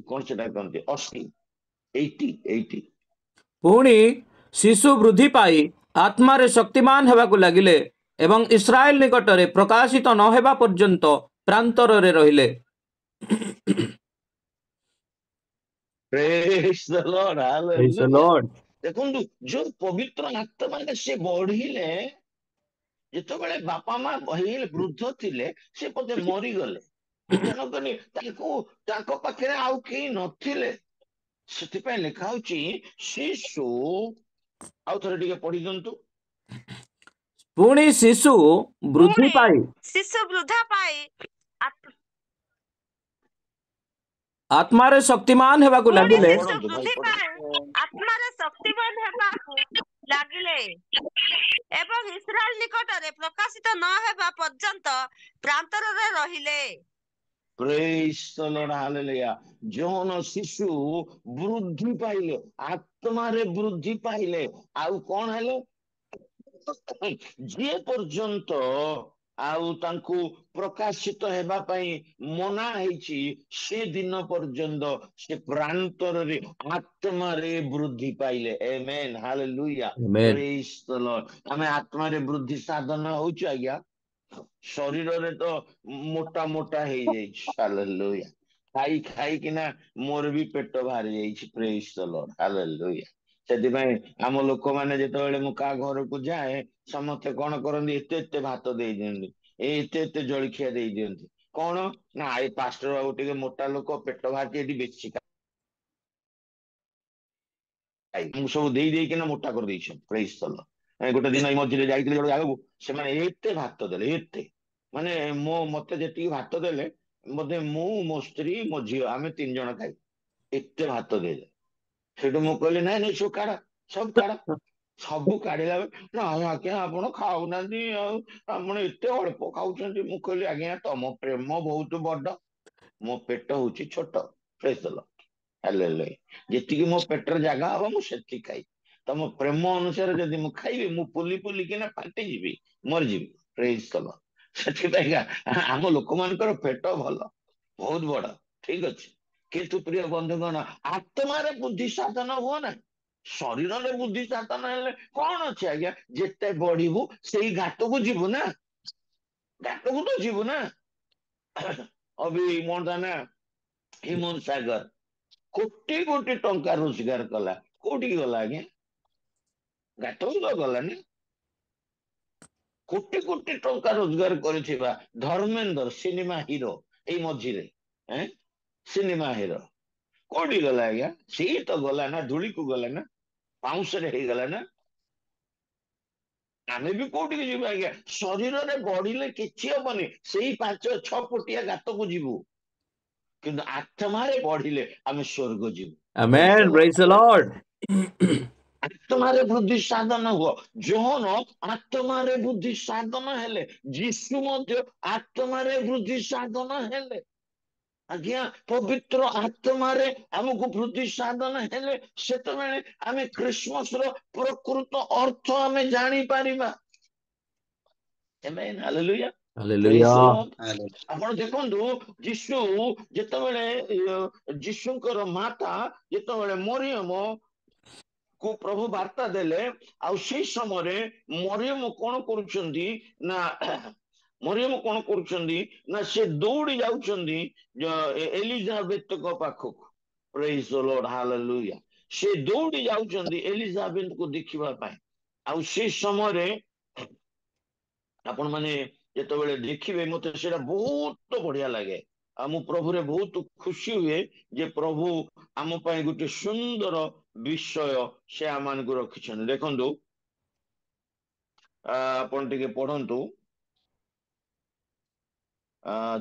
କଣ ସେଟା କହନ୍ତି, 80। ପୁଣି ଶିଶୁ ବୃଦ୍ଧି ପାଇ ଆତ୍ମାରେ ଶକ୍ତିମାନ ହେବାକୁ ଲାଗିଲେ ଏବଂ ଇସ୍ରାଏଲ ନିକଟରେ ପ୍ରକାଶିତ ନ ହେବା ପର୍ଯ୍ୟନ୍ତ ପ୍ରାନ୍ତରରେ ରହିଲେ। Praise the Lord. Praise the Hallelujah। Lord. ଦେଖନ୍ତୁ ଯୋଉ ପବିତ୍ର ଆତ୍ମାରେ ସେ ବଢିଲେ, ଯେତେବେଳେ ବାପା ମା ହେଇଗଲେ, ବୃଦ୍ଧ ଥିଲେ, ସେ ବୋଧେ ମରିଗଲେ, ତେଣୁକରି ତାଙ୍କ ପାଖରେ ଆଉ କେହି ନଥିଲେ। ସେଥିପାଇଁ ଲେଖା ହଉଛି ଶିଶୁ, ଆଉ ଥରେ ଟିକେ ପଢି ଦିଅନ୍ତୁ। ପୁଣି ଶିଶୁ ବୃଦ୍ଧି ପାଇ ଶିଶୁ ବୃଦ୍ଧା ପାଇ ଆତ୍ମାରେ ଶକ୍ତିମାନ ହେବାକୁ ପୁଣି ଲାଗିଲେ ଶିଶୁ ପଢନ୍ତୁ ଭାଇ, ବୃଦ୍ଧି ପାଇ ଆତ୍ମାରେ ଶକ୍ତିମାନ ହେବାକୁ ଲାଗିଲେ ଏବଂ ଇସ୍ରାଏଲ ନିକଟରେ ପ୍ରକାଶିତ ନ ହେବା ପର୍ଯ୍ୟନ୍ତ ପ୍ରାନ୍ତରରେ ରହିଲେ। Praise the Lord, hallelujah। ଯୋହନ ଶିଶୁ ବୃଦ୍ଧି ପାଇଲେ, ଆତ୍ମାରେ ବୃଦ୍ଧି ପାଇଲେ, ଆଉ କଣ ହେଲେ? ଯେ ପର୍ଯ୍ୟନ୍ତ ଆଉ ତାଙ୍କୁ ପ୍ରକାଶିତ ହେବା ପାଇଁ ମନା ହେଇଛି, ସେ ଦିନ ପର୍ଯ୍ୟନ୍ତ ସେ ପ୍ରାନ୍ତରରେ ଆତ୍ମାରେ ବୃଦ୍ଧି ପାଇଲେ। ଆମେନ୍, ହାଲେଲୁୟା, Amen. ପ୍ରେଜ୍ ଦ ଲର୍ଡ। ଆମେ ଆତ୍ମାରେ ବୃଦ୍ଧି ସାଧନ ହଉଛୁ ଆଜ୍ଞା, ଶରୀରରେ ତ ମୋଟା ମୋଟା ହେଇଯାଇଛି। ହାଲେଲୁୟା, ଖାଇ ଖାଇକିନା ମୋର ବି ପେଟ ବାହାରି ଯାଇଛି। ପ୍ରେଜ୍ ଦ ଲର୍ଡ, ହାଲେଲୁୟା। ସେଥିପାଇଁ ଆମ ଲୋକମାନେ ଯେତେବେଳେ ମୁଁ କାହା ଘରକୁ ଯାଏ, ସମସ୍ତେ କଣ କରନ୍ତି, ଏତେ ଏତେ ଭାତ ଦେଇ ଦିଅନ୍ତି, ଏତେ ଏତେ ଜଳଖିଆ ଦେଇ ଦିଅନ୍ତି। କଣ ନା ଏଇ ପାଷ୍ଟର ବାବୁ ଟିକେ ମୋଟା ଲୋକ, ପେଟ ବାହାରିଛି, ଏଠି ବେଶୀ ଖାଇ ମୁଁ ସବୁ ଦେଇ ଦେଇକିନା ମୋଟା କରିଦେଇଛନ୍ତି। ପ୍ରେଜ୍ ଦ ଲର୍ଡ। ଗୋଟେ ଦିନ ଏଇ ମଝିରେ ଯାଇଥିଲି ଗୋଟେ ଜାଗାକୁ, ସେମାନେ ଏତେ ଭାତ ଦେଲେ, ଏତେ ମାନେ ମତେ ଯେତିକି ଭାତ ଦେଲେ, ବୋଧେ ମୁଁ, ମୋ ସ୍ତ୍ରୀ, ମୋ ଝିଅ, ଆମେ 3 ଜଣ ଖାଇ, ଏତେ ଭାତ ଦେଇଦେଲେ। ସେଠୁ ମୁଁ କହିଲି ନାଇଁ ନାଇଁ ସବୁ କାଢ, ସବୁ କାଢ। ସବୁ କାଢିଲା ବେଳେ ନାଇଁ ଆଜ୍ଞା ଆପଣ ଖାଉନାହାନ୍ତି, ଆଉ ଆପଣ ଏତେ ଅଳ୍ପ ଖାଉଛନ୍ତି। ମୁଁ କହିଲି ଆଜ୍ଞା ତମ ପ୍ରେମ ବହୁତ ବଡ, ମୋ ପେଟ ହଉଛି ଛୋଟ। ପ୍ରେଜ୍ ଦ ଲର୍ଡ, ହାଲେଲୁୟା। ଯେତିକି ମୋ ପେଟରେ ଜାଗା ହବ ମୁଁ ସେତିକି ଖାଇବି। ତମ ପ୍ରେମ ଅନୁସାରେ ଯଦି ମୁଁ ଖାଇବି, ମୁଁ ପୁଲି ପୁଲିକିନା ଫାଟିଯିବି, ମରିଯିବି। ପ୍ରେଜ୍ ଦ ଲର୍ଡ। ସେଥିପାଇଁକା ଆମ ଲୋକମାନଙ୍କର ପେଟ ଭଲ, ବହୁତ ବଡ, ଠିକ ଅଛି। କିନ୍ତୁ ପ୍ରିୟ ବନ୍ଧୁଗଣ, ଆତ୍ମାରେ ବୁଦ୍ଧି ସାଧନ ହୁଅ ନା। ଶରୀରରେ ବୁଦ୍ଧି ସାଧନ ହେଲେ କଣ ଅଛି ଆଜ୍ଞା, ଯେତେ ବଢିବୁ ସେଇ ଘାଟକୁ ଯିବୁ ନା, ଘାଟକୁ ତ ଯିବୁ ନା। ଅଭି ମନ୍ଦ ନା ହିମନ୍ତ ସାଗର କୋଟି କୋଟି ଟଙ୍କା ରୋଜଗାର କଲା, କୋଉଠିକି ଗଲା ଆଜ୍ଞା? ଘାଟକୁ ତ ଗଲାନି। କୋଟି କୋଟି ଟଙ୍କା ରୋଜଗାର କରିଥିବା ଧର୍ମେନ୍ଦ୍ର ସିନେମା ହିରୋ, ଏଇ ମଝିରେ ସିନେମା ହିରୋ କୋଉଠି ଗଲା ଆଜ୍ଞା? ସେଇ ତ ଗଲା ନା, ଧୂଳିକୁ ଗଲା ନା, ପାଉଁଶରେ ହେଇଗଲା ନା। ଆମେ ବି କୋଉଠିକି ଯିବୁ ଆଜ୍ଞା? ଶରୀରରେ ବଢିଲେ କିଛି ହବନି, ସେଇ 5-6 ଫୁଟିଆ ଗାତକୁ ଯିବୁ। କିନ୍ତୁ ଆତ୍ମାରେ ବଢିଲେ ଆମେ ସ୍ୱର୍ଗ ଯିବୁ। Praise the Amen. Lord. Praise the Lord. ଆତ୍ମାରେ ବୃଦ୍ଧି ସାଧନ ହୁଅ। ଯୋହନ ଆତ୍ମାରେ ବୃଦ୍ଧି ସାଧନ ହେଲେ, ଯୀଶୁ ମଧ୍ୟ ଆତ୍ମାରେ ବୃଦ୍ଧି ସାଧନ ହେଲେ। ଆଜ୍ଞା, ପବିତ୍ର ଆତ୍ମାରେ ଆମକୁ ବୃଦ୍ଧି ସାଧନ ହେଲେ, ସେତେବେଳେ ଆମେ ଖ୍ରୀଷ୍ଟମାସର ପ୍ରକୃତ ଅର୍ଥ ଆମେ ଜାଣିପାରିବା। ଆମେନ୍, ହାଲେଲୁୟା, ପ୍ରେଜ୍ ଦ Hallelujah. ଲର୍ଡ। ଆପଣ ଦେଖନ୍ତୁ, ଯୀଶୁ ଯେତେବେଳେ ଯୀଶୁଙ୍କର ମାତା ଯେତେବେଳେ ମରିୟମ କୁ ପ୍ରଭୁ ବାର୍ତ୍ତା ଦେଲେ, ଆଉ ସେଇ ସମୟରେ ମରିୟମ କଣ କରୁଛନ୍ତି ନା, ମରିୟମ କଣ କରୁଛନ୍ତି ନା, ସେ ଦୌଡ଼ି ଯାଉଛନ୍ତି ଏଲିଜାବେଥଙ୍କ ପାଖକୁ। ପ୍ରେଜ୍ ଦ ଲର୍ଡ, ହାଲେଲୁୟା। ସେ ଦୌଡ଼ି ଯାଉଛନ୍ତି ଏଲିଜାବେଥଙ୍କୁ ଦେଖିବା ପାଇଁ। ଆଉ ସେ ସମୟରେ ଆପଣ ମାନେ ଯେତେବେଳେ ଦେଖିବେ, ମତେ ସେଇଟା ବହୁତ ବଢିଆ ଲାଗେ। ଆଉ ମୁଁ ପ୍ରଭୁରେ ବହୁତ ଖୁସି ହୁଏ ଯେ ପ୍ରଭୁ ଆମ ପାଇଁ ଗୋଟେ ସୁନ୍ଦର ବିଷୟ ସେ ଆମମାନଙ୍କୁ ରଖିଛନ୍ତି। ଦେଖନ୍ତୁ, ଆପଣ ଟିକେ ପଢନ୍ତୁ,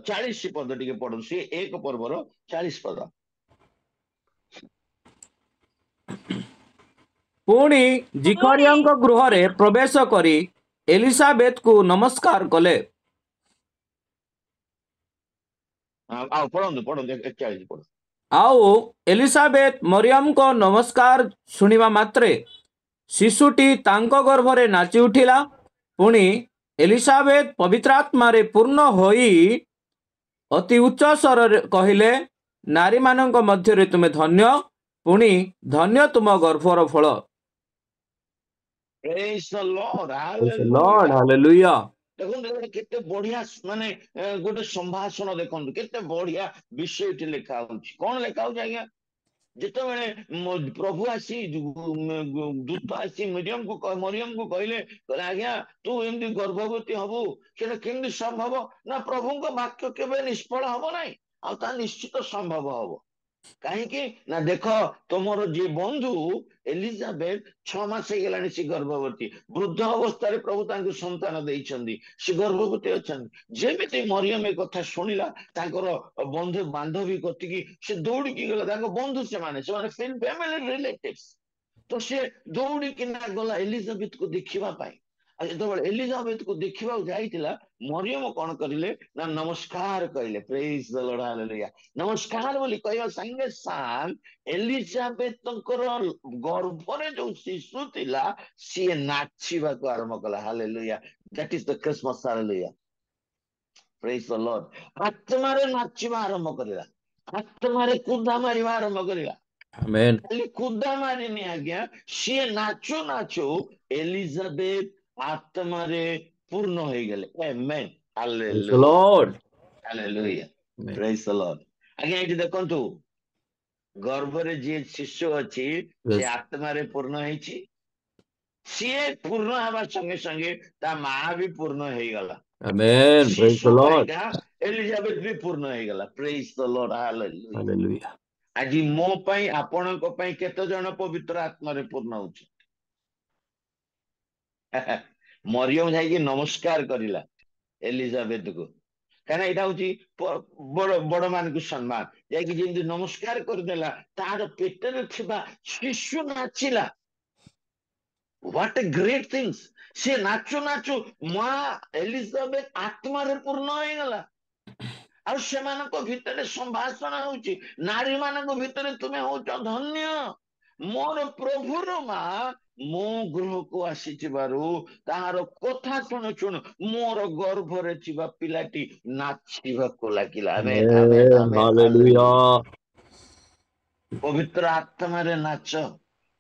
40 ପଦ ଟିକେ ପଢନ୍ତୁ, ସେ 1 ପର୍ବର 40 ପଦ। ପୁଣି ପୁଣି ଜିକରିୟାଙ୍କ ଗୃହରେ ପ୍ରବେଶ କରି ଏଲିସାବେଥକୁ ନମସ୍କାର କଲେ। ଆଉ ପଢନ୍ତୁ ପଢନ୍ତୁ 41 ପଢନ୍ତୁ। ଆଉ ଏଲିସାବେଥ ମରିୟମଙ୍କ ନମସ୍କାର ଶୁଣିବା ମାତ୍ରେ ଶିଶୁଟି ତାଙ୍କ ଗର୍ଭରେ ନାଚି ଉଠିଲା। ପୁଣି ଏଲିସାବେଥ ପବିତ୍ରାତ୍ମାରେ ପୂର୍ଣ୍ଣ ହୋଇ ଅତି ଉଚ୍ଚ ସ୍ୱରରେ କହିଲେ, ନାରୀମାନଙ୍କ ମଧ୍ୟରେ ତୁମେ ଧନ୍ୟ, ପୁଣି ଧନ୍ୟ ତୁମ ଗର୍ଭର ଫଳ। Praise the Lord, Praise the Lord. hallelujah। Hallelujah. ଦେଖନ୍ତୁ ଏଇଟା କେତେ ବଢିଆ, ମାନେ ଗୋଟେ ସମ୍ଭାଷଣ, ଦେଖନ୍ତୁ କେତେ ବଢିଆ ବିଷୟଟି ଲେଖା ହଉଛି। କଣ ଲେଖା ହଉଛି ଆଜ୍ଞା? ଯେତେବେଳେ ପ୍ରଭୁ ଆସି ଦୂତ ଆସି ମରିୟମକୁ କହିଲେ, ଆଜ୍ଞା ତୁ ଏମିତି ଗର୍ଭବତୀ ହବୁ, ସେଟା କେମିତି ସମ୍ଭବ? ନା ପ୍ରଭୁଙ୍କ ବାକ୍ୟ କେବେ ନିଷ୍ଫଳ ହବ ନାହିଁ, ଆଉ ତା ନିଶ୍ଚିତ ସମ୍ଭବ ହବ। କାହିଁକି ନା ଦେଖ, ତମର ଯିଏ ବନ୍ଧୁ ଏଲିଜାବେଥ 6 ମାସ ହେଇଗଲାଣି, ସେ ଗର୍ଭବତୀ, ବୃଦ୍ଧ ଅବସ୍ଥାରେ ପ୍ରଭୁ ତାଙ୍କୁ ସନ୍ତାନ ଦେଇଛନ୍ତି, ସେ ଗର୍ଭବତୀ ଅଛନ୍ତି। ଯେମିତି ମରିୟମ ଏ କଥା ଶୁଣିଲା, ତାଙ୍କର ବନ୍ଧୁ ବାନ୍ଧବୀ କତିକି ସେ ଦୌଡ଼ିକି ଗଲା। ତାଙ୍କ ବନ୍ଧୁ ସେମାନେ ଫ୍ୟାମିଲି ରିଲେଟିଭ୍ସ। ତ ସେ ଦୌଡ଼ିକିନା ଗଲା ଏଲିଜାବେଥକୁ ଦେଖିବା ପାଇଁ। ଆଉ ଯେତେବେଳେ ଏଲିଜାବେଥକୁ ଦେଖିବାକୁ ଯାଇଥିଲା, ମରିୟମ କଣ କରିଲେ ନା ନମସ୍କାର କହିଲେ। ପ୍ରେଜ୍ ଦ ଲର୍ଡ, ହାଲେଲୁୟା। ନମସ୍କାର ବୋଲି କହିବା ସାଙ୍ଗେ ସାଙ୍ଗ ଏଲିଜାବେଥଙ୍କର ଗର୍ଭରେ ଯୋଉ ଶିଶୁ ଥିଲା, ସିଏ ନାଚିବାକୁ ଆରମ୍ଭ କଲା। Hallelujah, that is the Christmas, hallelujah. ପ୍ରେଜ୍ ଦ ଲର୍ଡ। ଆତ୍ମାରେ ନାଚିବା ଆରମ୍ଭ କରିବା, ଆତ୍ମାରେ କୁଦା ମାରିବା ଆରମ୍ଭ କରିବା। Amen. ଖାଲି କୁଦା ମାରିନି ଆଜ୍ଞା, ସିଏ ନାଚୁ ନାଚୁ ଏଲିଜାବେଥ ଆତ୍ମାରେ ପୂର୍ଣ୍ଣ ହେଇଗଲେ। ଆମେନ୍, Praise the hallelujah, Lord. Hallelujah, Amen. ପ୍ରେଜ୍ ଦ ଲର୍ଡ। ଆଜ୍ଞା ଏଠି ଦେଖନ୍ତୁ, ଗର୍ଭରେ ଯିଏ ଶିଶୁ ଅଛି ସେ Yes. ଆତ୍ମାରେ ପୂର୍ଣ୍ଣ ହେଇଛି। ସିଏ ପୂର୍ଣ୍ଣ ହେବା ସଙ୍ଗେ ସଙ୍ଗେ ତା ମା ବି ପୂର୍ଣ୍ଣ ହେଇଗଲା। Amen. Praise ଶିଶୁ the Lord. ପାଇଁକା ଏଲିଜାବେଥ ବି ପୂର୍ଣ୍ଣ ହେଇଗଲା। ପ୍ରେଜ୍ ଦ ଲର୍ଡ, ହାଲେଲୁୟା। Hallelujah. ଆଜି ମୋ ପାଇଁ ଆପଣଙ୍କ ପାଇଁ କେତେ ଜଣ ପବିତ୍ର ଆତ୍ମାରେ ପୂର୍ଣ୍ଣ ହଉଛି? ମରିୟମ ଯାଇକି ନମସ୍କାର କରିଲା ଏଲିଜାବେଥକୁ, କାରଣ ଏଇଟା ହଉଛି ବଡ ମାନଙ୍କୁ ସମ୍ମାନ। ଯାଇକି ଯେମିତି ନମସ୍କାର କରିଦେଲା, ତାର ପେଟରେ ଥିବା ଶିଶୁ ନାଚିଲା। What a great things! ସେ ନାଚୁ ନାଚୁ ମା ଏଲିଜାବେଥ ଆତ୍ମାରେ ପୂର୍ଣ୍ଣ ହେଇଗଲା। ଆଉ ସେମାନଙ୍କ ଭିତରେ ସମ୍ଭାଷଣ ହଉଛି, ନାରୀ ମାନଙ୍କ ଭିତରେ ତୁମେ ହଉଛ ଧନ୍ୟ, ମୋର ପ୍ରଭୁର ମା ମୋ ଗୃହକୁ ଆସିଥିବାରୁ ତାହାର କଥା ଶୁଣୁ ଶୁଣୁ ମୋର ଗର୍ଭରେ ଥିବା ପିଲାଟି ନାଚିବାକୁ ଲାଗିଲା। ଆମେନ୍, ଆମେନ୍, Amen. ଆମେନ୍, ହାଲେଲୁୟା। Hallelujah. ପବିତ୍ର ଆତ୍ମାରେ ନାଚ,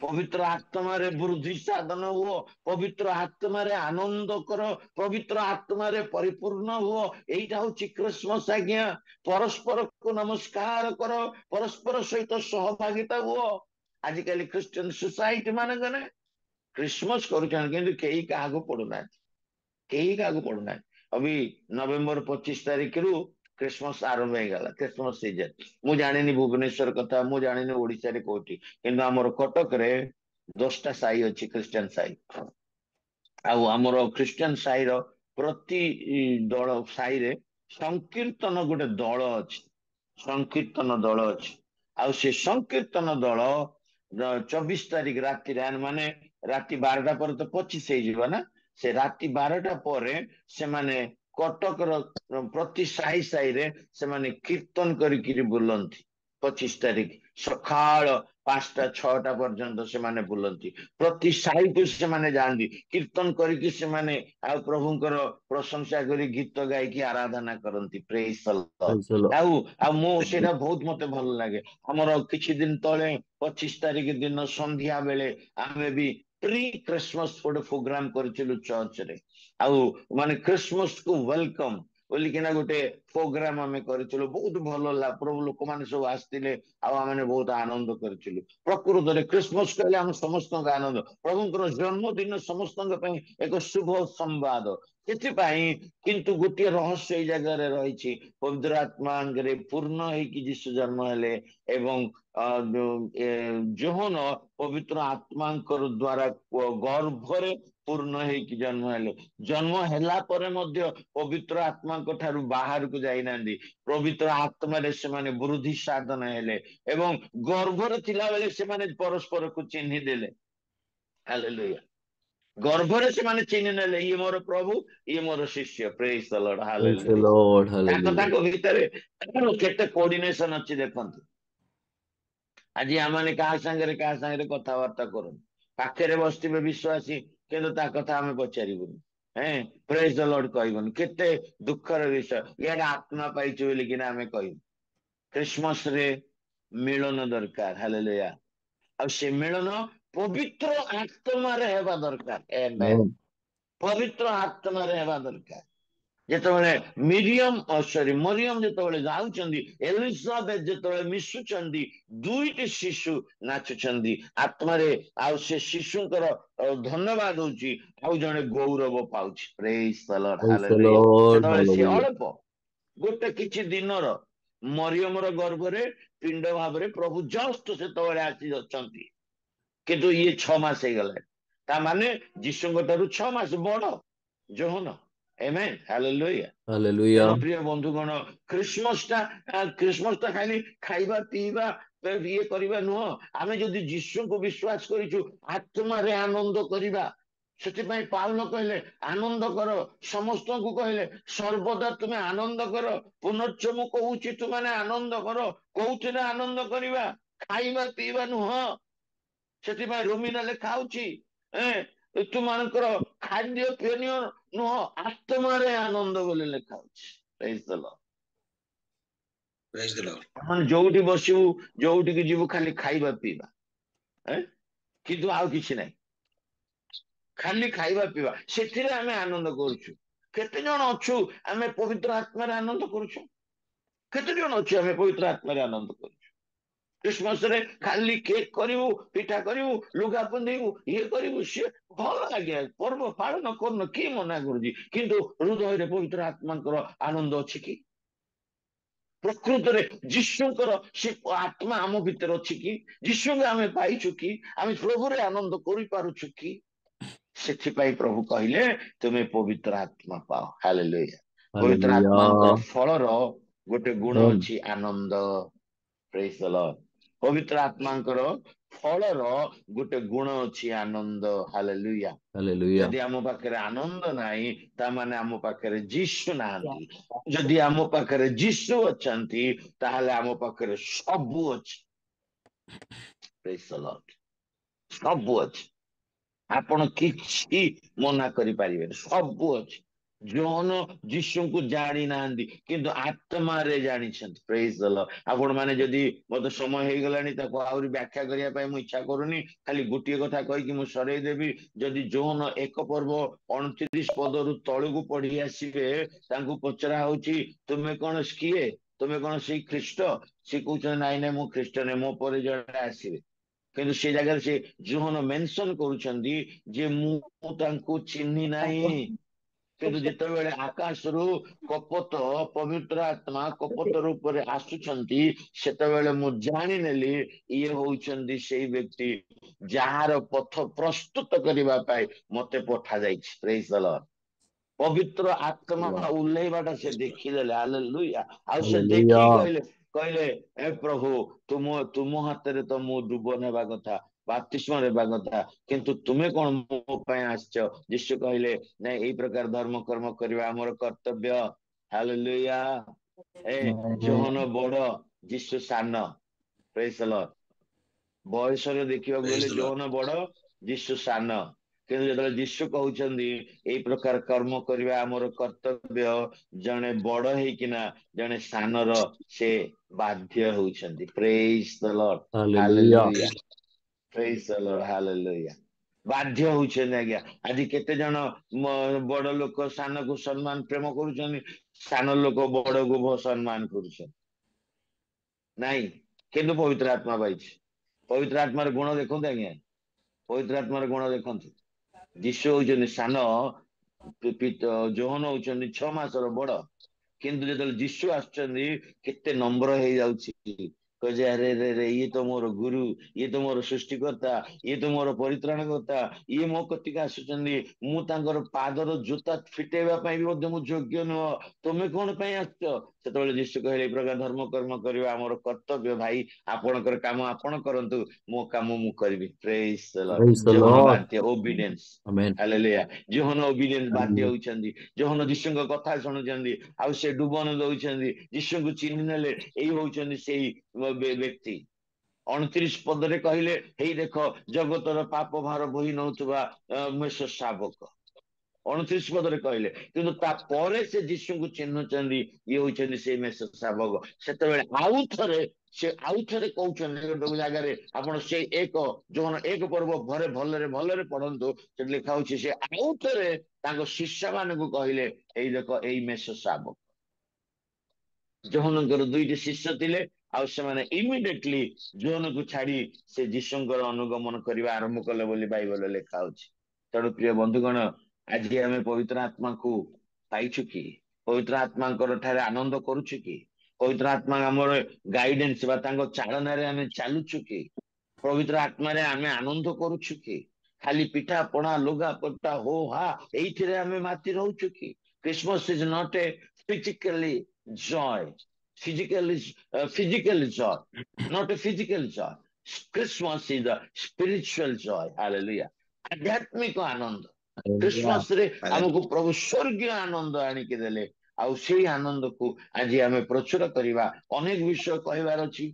ପବିତ୍ର ଆତ୍ମାରେ ବୃଦ୍ଧି ସାଧନ ହୁଅ, ପବିତ୍ର ଆତ୍ମାରେ ଆନନ୍ଦ କର, ପବିତ୍ର ଆତ୍ମାରେ ପରିପୂର୍ଣ୍ଣ ହୁଅ। ଏଇଟା ହଉଛି କ୍ରିସମସ୍ ଆଜ୍ଞା। ପରସ୍ପରକୁ ନମସ୍କାର କର, ପରସ୍ପର ସହିତ ସହଭାଗିତା ହୁଅ। ଆଜିକାଲି ଖ୍ରୀଷ୍ଟିଆନ ସୋସାଇଟି ମାନଙ୍କରେ କ୍ରିସମସ୍ କରୁଛନ୍ତି କିନ୍ତୁ କେହି କାହାକୁ ପଡୁନାହାନ୍ତି, କେହି କାହାକୁ ପଡୁନାହାନ୍ତି। ଅବି ନଭେମ୍ବର 25 ତାରିଖରୁ କ୍ରିସମସ୍ ଆରମ୍ଭ ହେଇଗଲା, କ୍ରିସମସ୍ ସିଜନ। ମୁଁ ଜାଣିନି ଭୁବନେଶ୍ୱର କଥା, ମୁଁ ଜାଣିନି ଓଡିଶାରେ କୋଉଠି, କିନ୍ତୁ ଆମର କଟକରେ 10ଟା ସାହି ଅଛି ଖ୍ରୀଷ୍ଟିଆନ ସାହି। ଆଉ ଆମର ଖ୍ରୀଷ୍ଟିଆନ ସାହିର ପ୍ରତି ଦଳ ସାହିରେ ସଂକୀର୍ତ୍ତନ ଗୋଟେ ଦଳ ଅଛି, ସଂକୀର୍ତ୍ତନ ଦଳ ଅଛି। ଆଉ ସେ ସଂକୀର୍ତ୍ତନ ଦଳ 24 ତାରିଖ ରାତିରେ, ମାନେ ରାତି 12ଟା ପରେ ତ 25 ହେଇଯିବ ନା, ସେ ରାତି 12ଟା ପରେ ସେମାନେ କଟକର ପ୍ରତି ସାହି ସାହିରେ ସେମାନେ କୀର୍ତ୍ତନ କରିକିରି ବୁଲନ୍ତି। 25 ତାରିଖ ସକାଳ 5ଟା 6ଟା ପର୍ଯ୍ୟନ୍ତ ସେମାନେ ବୁଲନ୍ତି। ପ୍ରତି ସାହିକୁ ସେମାନେ ଯାଆନ୍ତି, କୀର୍ତ୍ତନ କରିକି ସେମାନେ ଆଉ ପ୍ରଭୁଙ୍କର ପ୍ରଶଂସା କରି ଗୀତ ଗାଇକି ଆରାଧନା କରନ୍ତି। ପ୍ରେଜ୍ the Lord. Praise the Lord. ଆଉ ମୁଁ ସେଇଟା ବହୁତ ମତେ ଭଲ ଲାଗେ। ଆମର କିଛି ଦିନ ତଳେ 25 ତାରିଖ ଦିନ ସନ୍ଧ୍ୟା ବେଳେ ଆମେ ବି ପ୍ରି କ୍ରିସମସ୍ ଗୋଟେ ପ୍ରୋଗ୍ରାମ କରିଥିଲୁ ଚର୍ଚ୍ଚରେ। ଆଉ ମାନେ କ୍ରିସମସ୍ କୁ ୱେଲକମ୍ ବୋଲିକିନା ଗୋଟେ ପ୍ରୋଗ୍ରାମ ଆମେ କରିଥିଲୁ। ବହୁତ ଭଲ ହେଲା, ପ୍ରଭୁ ଲୋକମାନେ ସବୁ ଆସିଥିଲେ, ଆଉ ଆମେ ବହୁତ ଆନନ୍ଦ କରିଥିଲୁ। ପ୍ରକୃତରେ କ୍ରିସମସ୍ କହିଲେ ଆମ ସମସ୍ତଙ୍କ ଆନନ୍ଦ, ପ୍ରଭୁଙ୍କର ଜନ୍ମଦିନ ସମସ୍ତଙ୍କ ପାଇଁ ଏକ ଶୁଭ ସମ୍ବାଦ। ସେଥିପାଇଁ କିନ୍ତୁ ଗୋଟିଏ ରହସ୍ୟ ଏଇ ଜାଗାରେ ରହିଛି, ପବିତ୍ର ଆତ୍ମାରେ ପୂର୍ଣ୍ଣ ହେଇକି ଯୀଶୁ ଜନ୍ମ ହେଲେ ଏବଂ ଯୋହନ ପବିତ୍ର ଆତ୍ମାଙ୍କର ଦ୍ଵାରା ଗର୍ଭରେ ପୂର୍ଣ୍ଣ ହେଇକି ଜନ୍ମ ହେଲେ। ଜନ୍ମ ହେଲା ପରେ ମଧ୍ୟ ପବିତ୍ର ଆତ୍ମାଙ୍କ ଠାରୁ ବାହାରକୁ ଯାଇନାହାନ୍ତି, ପବିତ୍ର ଆତ୍ମାରେ ସେମାନେ ବୃଦ୍ଧି ସାଧନ ହେଲେ ଏବଂ ଗର୍ଭରେ ଥିଲାବେଳେ ସେମାନେ ପରସ୍ପରକୁ ଚିହ୍ନି ଦେଲେ। ହାଲେଲୁୟା। ଗର୍ଭରେ ସେମାନେ ଚିହ୍ନି ନେଲେ, ଇଏ ମୋର ପ୍ରଭୁ, ଇଏ ମୋର ଶିଷ୍ୟ। Praise the Lord, Praise the hallelujah. Lord. ତାଙ୍କ Hallelujah. ତାଙ୍କ ଭିତରେ କେତେ କୋଅର୍ଡିନେସନ ଅଛି ଦେଖନ୍ତୁ। ଆଜି ଆମମାନେ କାହା ସାଙ୍ଗରେ କଥାବାର୍ତ୍ତା କରୁନୁ, ପାଖରେ ବସିଥିବେ ବିଶ୍ୱାସୀ କିନ୍ତୁ ତା କଥା ଆମେ ପଚାରିବୁନି, ପ୍ରେଜ୍ ଦ ଲର୍ଡ କହିବୁନି। କେତେ ଦୁଃଖର ବିଷୟ, ଇଆଡେ ଆତ୍ମା ପାଇଛୁ ବୋଲିକିନା ଆମେ କହିବୁ। କ୍ରିସମସ୍ ରେ ମିଳନ ଦରକାର, ହାଲେଲୁୟା। ଆଉ ସେ ମିଳନ ପବିତ୍ର ଆତ୍ମାରେ ହେବା ଦରକାର। ଆମେନ୍। Amen. ପବିତ୍ର ଆତ୍ମାରେ ହେବା ଦରକାର। ଯେତେବେଳେ ମରିୟମ ଯେତେବେଳେ ଯାଉଛନ୍ତି, ଏଲିଜାବେଥ ଯେତେବେଳେ ମିଶୁଛନ୍ତି, ଦୁଇଟି ଶିଶୁ ନାଚୁଛନ୍ତି ଆତ୍ମାରେ, ଆଉ ସେ ଶିଶୁଙ୍କର ଧନ୍ୟବାଦ ହଉଛି, ଆଉ ଜଣେ ଗୌରବ ପାଉଛି। Praise the Lord, Praise the hallelujah. Lord. ସେତେବେଳେ ସେ Hallelujah. ଅଳ୍ପ ଗୋଟେ କିଛି ଦିନର ମରିୟମର ଗର୍ଭରେ ପିଣ୍ଡ ଭାବରେ ପ୍ରଭୁ ଜଷ୍ଟ ସେତେବେଳେ ଆସି ଅଛନ୍ତି, କିନ୍ତୁ ଇଏ 6 ମାସ ହେଇଗଲାଣି। ତା ମାନେ ଯୀଶୁଙ୍କ ଠାରୁ 6 ମାସ ବଡ ଯୋହନ। ଆମେନ୍, ହାଲେଲୁୟା। ତେଣୁ Hallelujah. ପ୍ରିୟ ବନ୍ଧୁଗଣ, କ୍ରିସମସ୍ ଟା ଖାଲି ଖାଇବା ପିଇବା ଇଏ କରିବା ନୁହଁ। ଆମେ ଯଦି ଯୀଶୁଙ୍କୁ ବିଶ୍ୱାସ କରିଛୁ, ଆତ୍ମାରେ ଆନନ୍ଦ କରିବା। ସେଥିପାଇଁ ପାଉଲ କହିଲେ ଆନନ୍ଦ କର, ସମସ୍ତଙ୍କୁ କହିଲେ ସର୍ବଦା ତୁମେ ଆନନ୍ଦ କର। ପୁନଶ୍ଚ ମୁଁ କହୁଛି ତୁମେ ଆନନ୍ଦ କର। କୋଉଥିରେ ଆନନ୍ଦ କରିବା? ଖାଇବା ପିଇବା ନୁହଁ। ସେଥିପାଇଁ ରୋମିନା ଲେଖା ହଉଛି, ତୁମମାନଙ୍କର ଖାଦ୍ୟ ପେନୀୟ ନୁହଁ, ଆତ୍ମାରେ ଆନନ୍ଦ ବୋଲି ଲେଖା ହଉଛି। Praise the Lord. Praise the Lord. ଆମେ ଯୋଉଠି ବସିବୁ ଯୋଉଠିକି ଯିବୁ ଖାଲି ଖାଇବା ପିଇବା କିନ୍ତୁ ଆଉ କିଛି ନାହିଁ, ଖାଲି ଖାଇବା ପିଇବା ସେଥିରେ ଆମେ ଆନନ୍ଦ କରୁଛୁ। କେତେ ଜଣ ଅଛୁ ଆମେ ପବିତ୍ର ଆତ୍ମାରେ ଆନନ୍ଦ କରୁଛୁ? କେତେ ଜଣ ଅଛୁ ଆମେ ପବିତ୍ର ଆତ୍ମାରେ ଆନନ୍ଦ କରୁଛୁ? କ୍ରିସମସରେ ଖାଲି କେକ୍ କରିବୁ, ପିଠା କରିବୁ, ଲୁଗା ପିନ୍ଧିବୁ, ଇଏ କରିବୁ, ସିଏ ଭଲ ଲାଗେ, ପର୍ବ ପାଳନ କରୁନ, କିଏ ମନା କରୁଛି? କିନ୍ତୁ ହୃଦୟରେ ପବିତ୍ର ଆତ୍ମାଙ୍କର ଆନନ୍ଦ ଅଛି କି? ପ୍ରକୃତରେ ଯୀଶୁଙ୍କର ସେ ଆତ୍ମା ଆମ ଭିତରେ ଅଛି କି? ଯୀଶୁଙ୍କୁ ଆମେ ପାଇଛୁ କି? ଆମେ ପ୍ରଭୁରେ ଆନନ୍ଦ କରିପାରୁଛୁ କି? ସେଥିପାଇଁ ପ୍ରଭୁ କହିଲେ ତୁମେ ପବିତ୍ର ଆତ୍ମା ପାଅ। ହାଲେଲୁୟା। ପବିତ୍ର ଆତ୍ମାଙ୍କର ଫଳର ଗୋଟେ ଗୁଣ ଅଛି ଆନନ୍ଦ। ପ୍ରେଜ୍ ଦ ଲର୍ଡ। ପବିତ୍ର ଆତ୍ମାଙ୍କର ଫଳର ଗୋଟେ ଗୁଣ ଅଛି ଆନନ୍ଦ। ହାଲେଲୁୟା। ଯଦି ଆମ ପାଖରେ ଆନନ୍ଦ ନାହିଁ ତାମାନେ ଆମ ପାଖରେ ଯୀଶୁ ନାହାନ୍ତି। ଯଦି ଆମ ପାଖରେ ଯୀଶୁ ଅଛନ୍ତି ତାହେଲେ ଆମ ପାଖରେ ସବୁ ଅଛି। ପ୍ରେଜ୍ ଦ ଲର୍ଡ। ସବୁ ଅଛି, ଆପଣ କିଛି ମନା କରିପାରିବେନି, ସବୁ ଅଛି। ଜୋହନ ଯୀଶୁଙ୍କୁ ଜାଣି ନାହାନ୍ତି କିନ୍ତୁ ଆତ୍ମାରେ ଜାଣିଛନ୍ତି। ପ୍ରେଜ୍ ଦ ଲର୍ଡ। ଆପଣ ମାନେ ଯଦି ମତେ ସମୟ ହେଇଗଲାଣି ତାକୁ ଆହୁରି ବ୍ୟାଖ୍ୟା କରିବା ପାଇଁ ମୁଁ ଇଚ୍ଛା କରୁନି, ଖାଲି ଗୋଟିଏ କଥା କହିକି ମୁଁ ସରେଇ ଦେବି। ଯଦି ଜୋହନ 1 ପର୍ବ 29 ପଦରୁ ତଳକୁ ପଢି ଆସିବେ, ତାଙ୍କୁ ପଚରା ହଉଛି ତୁମେ କଣ କିଏ? ତୁମେ କଣ ସେଇ ଖ୍ରୀଷ୍ଟ? ସେ କହୁଛନ୍ତି ନାଇଁ ନାଇଁ ମୁଁ ଖ୍ରୀଷ୍ଟ ନୁହେଁ, ମୋ ପରେ ଜଣେ ଆସିବେ। କିନ୍ତୁ ସେ ଜାଗାରେ ସେ ଜୋହନ ମେନସନ କରୁଛନ୍ତି ଯେ ମୁଁ ତାଙ୍କୁ ଚିହ୍ନି ନାହିଁ। କିନ୍ତୁ ଯେତେବେଳେ ଆକାଶରୁ କପୋତ ପବିତ୍ର ଆତ୍ମା କପୋତ ରୂପରେ ଆସୁଛନ୍ତି ସେତେବେଳେ ମୁଁ ଜାଣିନେଲି ଇଏ ହଉଛନ୍ତି ସେଇ ବ୍ୟକ୍ତି ଯାହାର ପଥ ପ୍ରସ୍ତୁତ କରିବା ପାଇଁ ମତେ ପଠାଯାଇଛି। ପ୍ରେଜ୍ ଦ ଲର୍ଡ। ପବିତ୍ର ଆତ୍ମା ଓହ୍ଲେଇବାଟା ସେ ଦେଖିଦେଲେ। ହାଲେଲୁୟା। ଆଉ ସେ ଦେଖିକି କହିଲେ ଏ ପ୍ରଭୁ ତୁମ ହାତରେ ତ ମୁଁ ଡୁବ ନେବା କଥା, ବାପ୍ତିସ୍ମ ନେବା କଥା, କିନ୍ତୁ ତୁମେ କଣ ମୋ ପାଇଁ ଆସିଛ? ଯୀଶୁ କହିଲେ ନାଇଁ ଏଇ ପ୍ରକାର ଧର୍ମ କର୍ମ କରିବା ଆମର କର୍ତ୍ତବ୍ୟ। ହାଲେଲୁୟା। ଜୋହନ ବଡ, ଯୀଶୁ ସାନ। ପ୍ରେଜ୍ ଦ ଲର୍ଡ। ବୟସରେ ଦେଖିବାକୁ Praise ଗଲେ the Lord. ଜୋହନ ବଡ, ଯୀଶୁ ସାନ। କିନ୍ତୁ ଯେତେବେଳେ ଯୀଶୁ କହୁଛନ୍ତି ଏଇ ପ୍ରକାର କର୍ମ କରିବା ଆମର କର୍ତ୍ତବ୍ୟ, ଜଣେ ବଡ ହେଇକିନା ଜଣେ ସାନର ସେ ବାଧ୍ୟ ହଉଛନ୍ତି। ପ୍ରେଜ୍ ଦ ଲର୍ଡ। ହାଲେଲୁୟା। ପ୍ରେଜ୍ ଦ ଲର୍ଡ। ହାଲେଲୁୟା। ବାଧ୍ୟ ହଉଛନ୍ତି। ଆଜ୍ଞା ଆଜି କେତେ ଜଣ ବଡ ଲୋକ ସାନକୁ ସମ୍ମାନ ପ୍ରେମ କରୁଛନ୍ତି, ସାନ ଲୋକ ବଡକୁ ସମ୍ମାନ କରୁଛନ୍ତି ନାଇଁ, କିନ୍ତୁ ପବିତ୍ର ଆତ୍ମା ପାଇଛି। ପବିତ୍ର ଆତ୍ମାର ଗୁଣ ଦେଖନ୍ତୁ ଆଜ୍ଞା, ପବିତ୍ର ଆତ୍ମାର ଗୁଣ ଦେଖନ୍ତୁ। ଯୀଶୁ ହଉଛନ୍ତି ସାନ, ଜୋହନ ହଉଛନ୍ତି 6 ମାସର ବଡ, କିନ୍ତୁ ଯେତେବେଳେ ଯୀଶୁ ଆସୁଛନ୍ତି କେତେ ନମ୍ର ହେଇଯାଉଛି। କହୁଛି ଆରେ ରେ ରେ ଇଏ ତ ମୋର ଗୁରୁ, ଇଏ ତ ମୋର ସୃଷ୍ଟିକର୍ତ୍ତା, ଇଏ ତ ମୋର ପରିତ୍ରାଣକର୍ତ୍ତା, ଇଏ ମୋ କତିକି ଆସୁଛନ୍ତି, ମୁଁ ତାଙ୍କର ପାଦର ଜୋତା ଫିଟେଇବା ପାଇଁ ବି ମଧ୍ୟ ମୁଁ ଯୋଗ୍ୟ ନୁହଁ, ତୁମେ କଣ ପାଇଁ ଆସିଛ? ସେତେବେଳେ ଯୀଶୁ କହିଲେ ଏଇ ପ୍ରକାର ଧର୍ମ କର୍ମ କରିବା ଆମର କର୍ତ୍ତବ୍ୟ। ଭାଇ ଆପଣଙ୍କର କାମ ଆପଣ କରନ୍ତୁ, ମୋ କାମ ମୁଁ କରିବି। Praise the Lord. ଜୋହନ ବାଧ୍ୟ, ଓବିଡିଏନ୍ସ। ହାଲେଲୁୟା। ଜୋହନ ଓବିଡିଏନ୍ସ, ବାଧ୍ୟ ହଉଛନ୍ତି। ଜୋହନ ଯୀଶୁଙ୍କ କଥା ଶୁଣୁଛନ୍ତି ଆଉ ସେ ଡୁବନ ଦଉଛନ୍ତି, ଯୀଶୁଙ୍କୁ ଚିହ୍ନି ନେଲେ। ଏଇ ହଉଛନ୍ତି ସେଇ ବ୍ୟକ୍ତି। 29 ପଦରେ କହିଲେ ହେଇ ଦେଖ ଜଗତର ପାପ ଭାର ବୋହି ନଉଥିବା ମେଷ ଶାବକ। 29 ପଦରେ କହିଲେ, କିନ୍ତୁ ତାପରେ ସେ ଯୀଶୁଙ୍କୁ ଚିହ୍ନୁଛନ୍ତି, ଇଏ ହଉଛନ୍ତି ସେଇ ମେଷ ଶାବକ। ସେତେବେଳେ ଆଉଥରେ କହୁଛନ୍ତି ଗୋଟେ ଜାଗାରେ, ଆପଣ ସେଇ ଜୋହନ 1 ପର୍ବ ଭଲରେ ପଢନ୍ତୁ, ସେଠି ଲେଖା ହଉଛି ସେ ଆଉଥରେ ତାଙ୍କ ଶିଷ୍ୟ ମାନଙ୍କୁ କହିଲେ ଏଇ ଦେଖ ଏଇ ମେଷ ଶାବକ। ଜୋହନଙ୍କର 2ଟି ଶିଷ୍ୟ ଥିଲେ ଆଉ ସେମାନେ ଇମିଡିଏଟଲି ଜୋହନକୁ ଛାଡି ସେ ଯୀଶୁଙ୍କର ଅନୁଗମନ କରିବା ଆରମ୍ଭ କଲେ ବୋଲି ବାଇବଲରେ ଲେଖା ହଉଛି। ତେଣୁ ପ୍ରିୟ ବନ୍ଧୁଗଣ, ଆଜି ଆମେ ପବିତ୍ର ଆତ୍ମାକୁ ପାଇଛୁ କି? ପବିତ୍ର ଆତ୍ମାଙ୍କର ଠାରେ ଆନନ୍ଦ କରୁଛୁ କି? ପବିତ୍ର ଆତ୍ମା ଆମର ଗାଇଡେନ୍ସ ବା ତାଙ୍କ ଚାଳନାରେ ଆମେ ଚାଲୁଛୁ କି? ପବିତ୍ର ଆତ୍ମାରେ ଆମେ ଆନନ୍ଦ କରୁଛୁ କି? ଖାଲି ପିଠା ପଣା ଲୁଗା ପଟା ହୋ ହା ଏଇଥିରେ ଆମେ ମାତି ରହୁଛୁ କି? Christmas is not a physically joy, physical joy, not a physical joy. Christmas is a spiritual joy. Hallelujah. ଆଧ୍ୟାତ୍ମିକ ଆନନ୍ଦ। କ୍ରିସମସ ରେ ଆମକୁ ପ୍ରଭୁ ସ୍ୱର୍ଗୀୟ ଆନନ୍ଦ ଆଣିକି ଦେଲେ, ଆଉ ସେଇ ଆନନ୍ଦକୁ ଆଜି ଆମେ ପ୍ରଚୁର କରିବା। ଅନେକ ବିଷୟ କହିବାର ଅଛି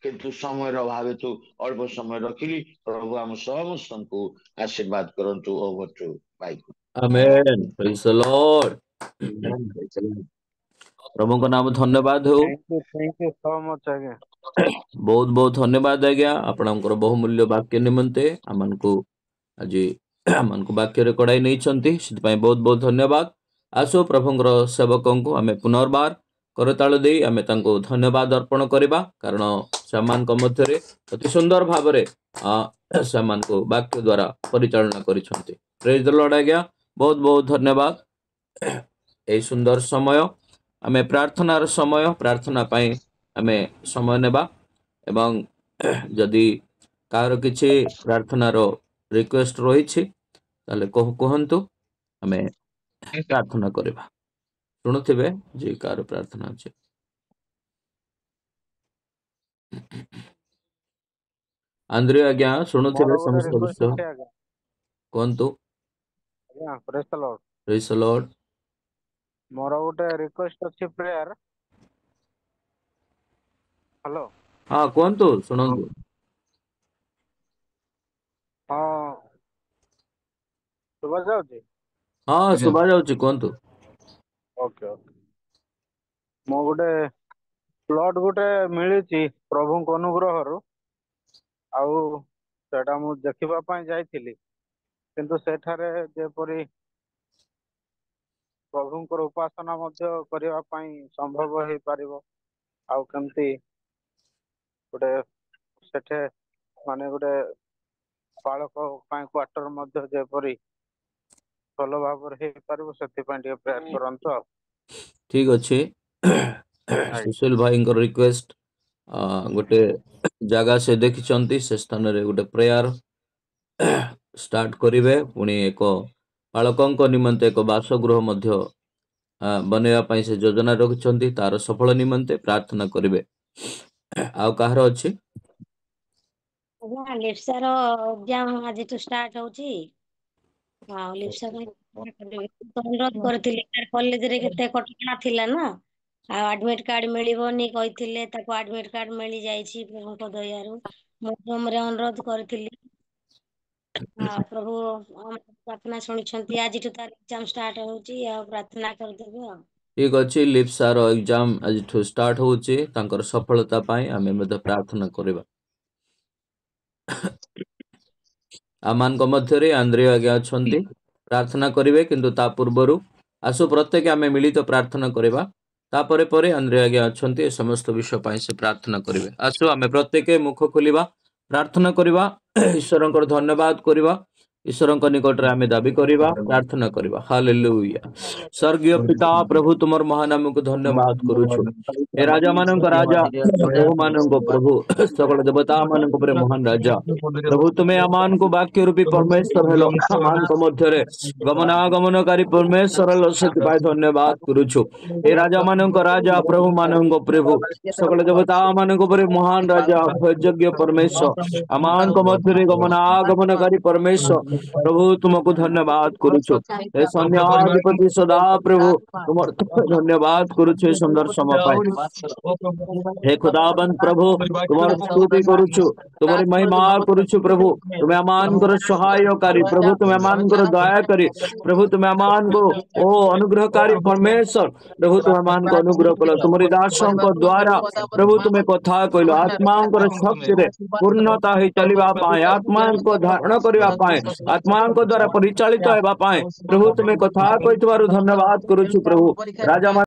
କିନ୍ତୁ ସମୟର ଅଭାବ ହେତୁ ଅଳ୍ପ ସମୟ ରଖିଲି। ପ୍ରଭୁ ଆମ ସମସ୍ତଙ୍କୁ ଆଶୀର୍ବାଦ କରନ୍ତୁ। ଓଭର ଟୁ ଭାଇ। Amen. Praise the Lord. प्रभु को नाम धन्यवाद हो। थैंक यू सो मच आज्ञा। बहुत बहुत धन्यवाद आज्ञा आपणकर बहुमूल्य वाक्य निमंते आमन को आज आमन को वाक्य रे कड़ाई नहीं छंती सिपाई बहुत बहुत धन्यवाद। आसो प्रभुंकर सेवकों को आमे पुनर्बार करताल दे आमे तांको धन्यवाद अर्पण करबा कारण समान को मध्य रे अति सुंदर भाव रे समान को वाक्य द्वारा परिचालना करिसंती। प्रेज द लॉर्ड आज्ञा बहुत बहुत धन्यवाद। ए सुंदर समय आमे प्रार्थनार समय प्रार्थना पाई आमे समय नेबा एवं जदि कार किछि प्रार्थनार रिक्वेस्ट रही ताले कहतु आमे प्रार्थना करबा। शुणुथिबे जे कार प्रार्थना अछि। आंद्रे आज्ञा शुणुथिबे समस्त विषय कहतु। आज्ञा praise the Lord. Praise the Lord. मोर गोटे रिक्वेस्ट अछि प्रेयर। हेलो हां कहतु शुणंतु। हां सुबह जाउची। हां सुबह जाउची कहतु। ओके ओके मो गोटे प्लॉट गोटे मिली प्रभु अनुग्रह आउ सेटा मु देखिबा पाई जाइथिली किंतु सेठारे जेपरी प्रभुंकर उपासना मध्य करिबा पाई संभव हे पारिबो आउ केमती गोटे सेठे माने गोटे पालक पाई क्वार्टर मध्य जेपरी भल भाव हे पारिबो सेति पाई टे प्रेयर करंतो। ठीक अच्छे सुशील भाई को रिक्वेस्ट गोटे जगह से देखिचंती से स्थान रे गोटे प्रेयर स्टार्ट करिवे पुणी एक बालकों निमंते एक बासगृह मध्य बनैया पाई से योजना रखिचंती तार सफल निमंते प्रार्थना करिवे। आउ काहर अछि लिप्सार एग्जाम आज तो स्टार्ट होची हां लिप्सा अनुरोध करथिले तार कॉलेज रे केते कटकणा थिला ना आ एडमिट कार्ड मिलिबोनी कहिथिले ताको एडमिट कार्ड मिली जाईछि प्रभु को दयारु मध्यम रे अनुरोध करथिली प्रभु प्रार्थना सुनिछंती आज तो तार एग्जाम स्टार्ट होची आ प्रार्थना कर देबे। ठीक अच्छे लिप्सार एग्जाम आज ठू स्टार्ट होची तांकर सफलता पाई आमे मध्य प्रार्थना करबा। आमान को मध्य रे आंद्रे आज्ञा छंती प्रार्थना करिवे किंतु ता पूर्वरु आसु प्रत्येक आमे मिलित प्रार्थना करबा तापरे परे आंद्रे आज्ञा छंती समस्त विषय पाई से प्रार्थना करिवे। आसु आमे प्रत्येक मुख खोलिबा प्रार्थना करबा ईश्वरंकर धन्यवाद करबा ईश्वरंक निकट रे आमे दाबी करबा प्रार्थना करबा। हालेलुया। स्वर्गीय पिता प्रभु तुमर महानाम को धन्यवाद करूछु ए राजा मानक राजा प्रभु मानक प्रभु सकल देवता मानक पर महान राजा प्रभु तुम्हें अमान को वाक्य रूपी परमेश्वर हेलो अमान को मध्य रे गमनागमनकारी परमेश्वर हेलो सत्य धन्यवाद करूछु ए राजा मानक राजा प्रभु मानक प्रभु सकल देवता मानक पर महान राजा भोज्य परमेश्वर अमान को मध्य रे गमनागमनकारी परमेश्वर प्रभु तुमको धन्यवाद करूछु ए सन्याधिपति सदा प्रभु तुमर धन्यवाद करूछु सुंदर समय पाए हे खुदाबंद प्रभु तुमर स्तुति करूछु तुमरी महिमा करूछु प्रभु तुम्हें अमान कर सहायकारी प्रभु तुम्हें अमान कर दयाकारी प्रभु तुम्हें अमान को ओ अनुग्रहकारी परमेश्वर प्रभु तुम्हें अमान को अनुग्रह कलो तुम्हारी दासों को द्वारा प्रभु तुम्हें कथा कहलो आत्माओं को शक्ति रे पूर्णता ही चलिबा पाए आत्माओं को धारण करिबा पाए आत्माओं को द्वारा परिचालित होबा पाए प्रभु तुम्हें कथा कहितबारु धन्यवाद करूछु प्रभु राजा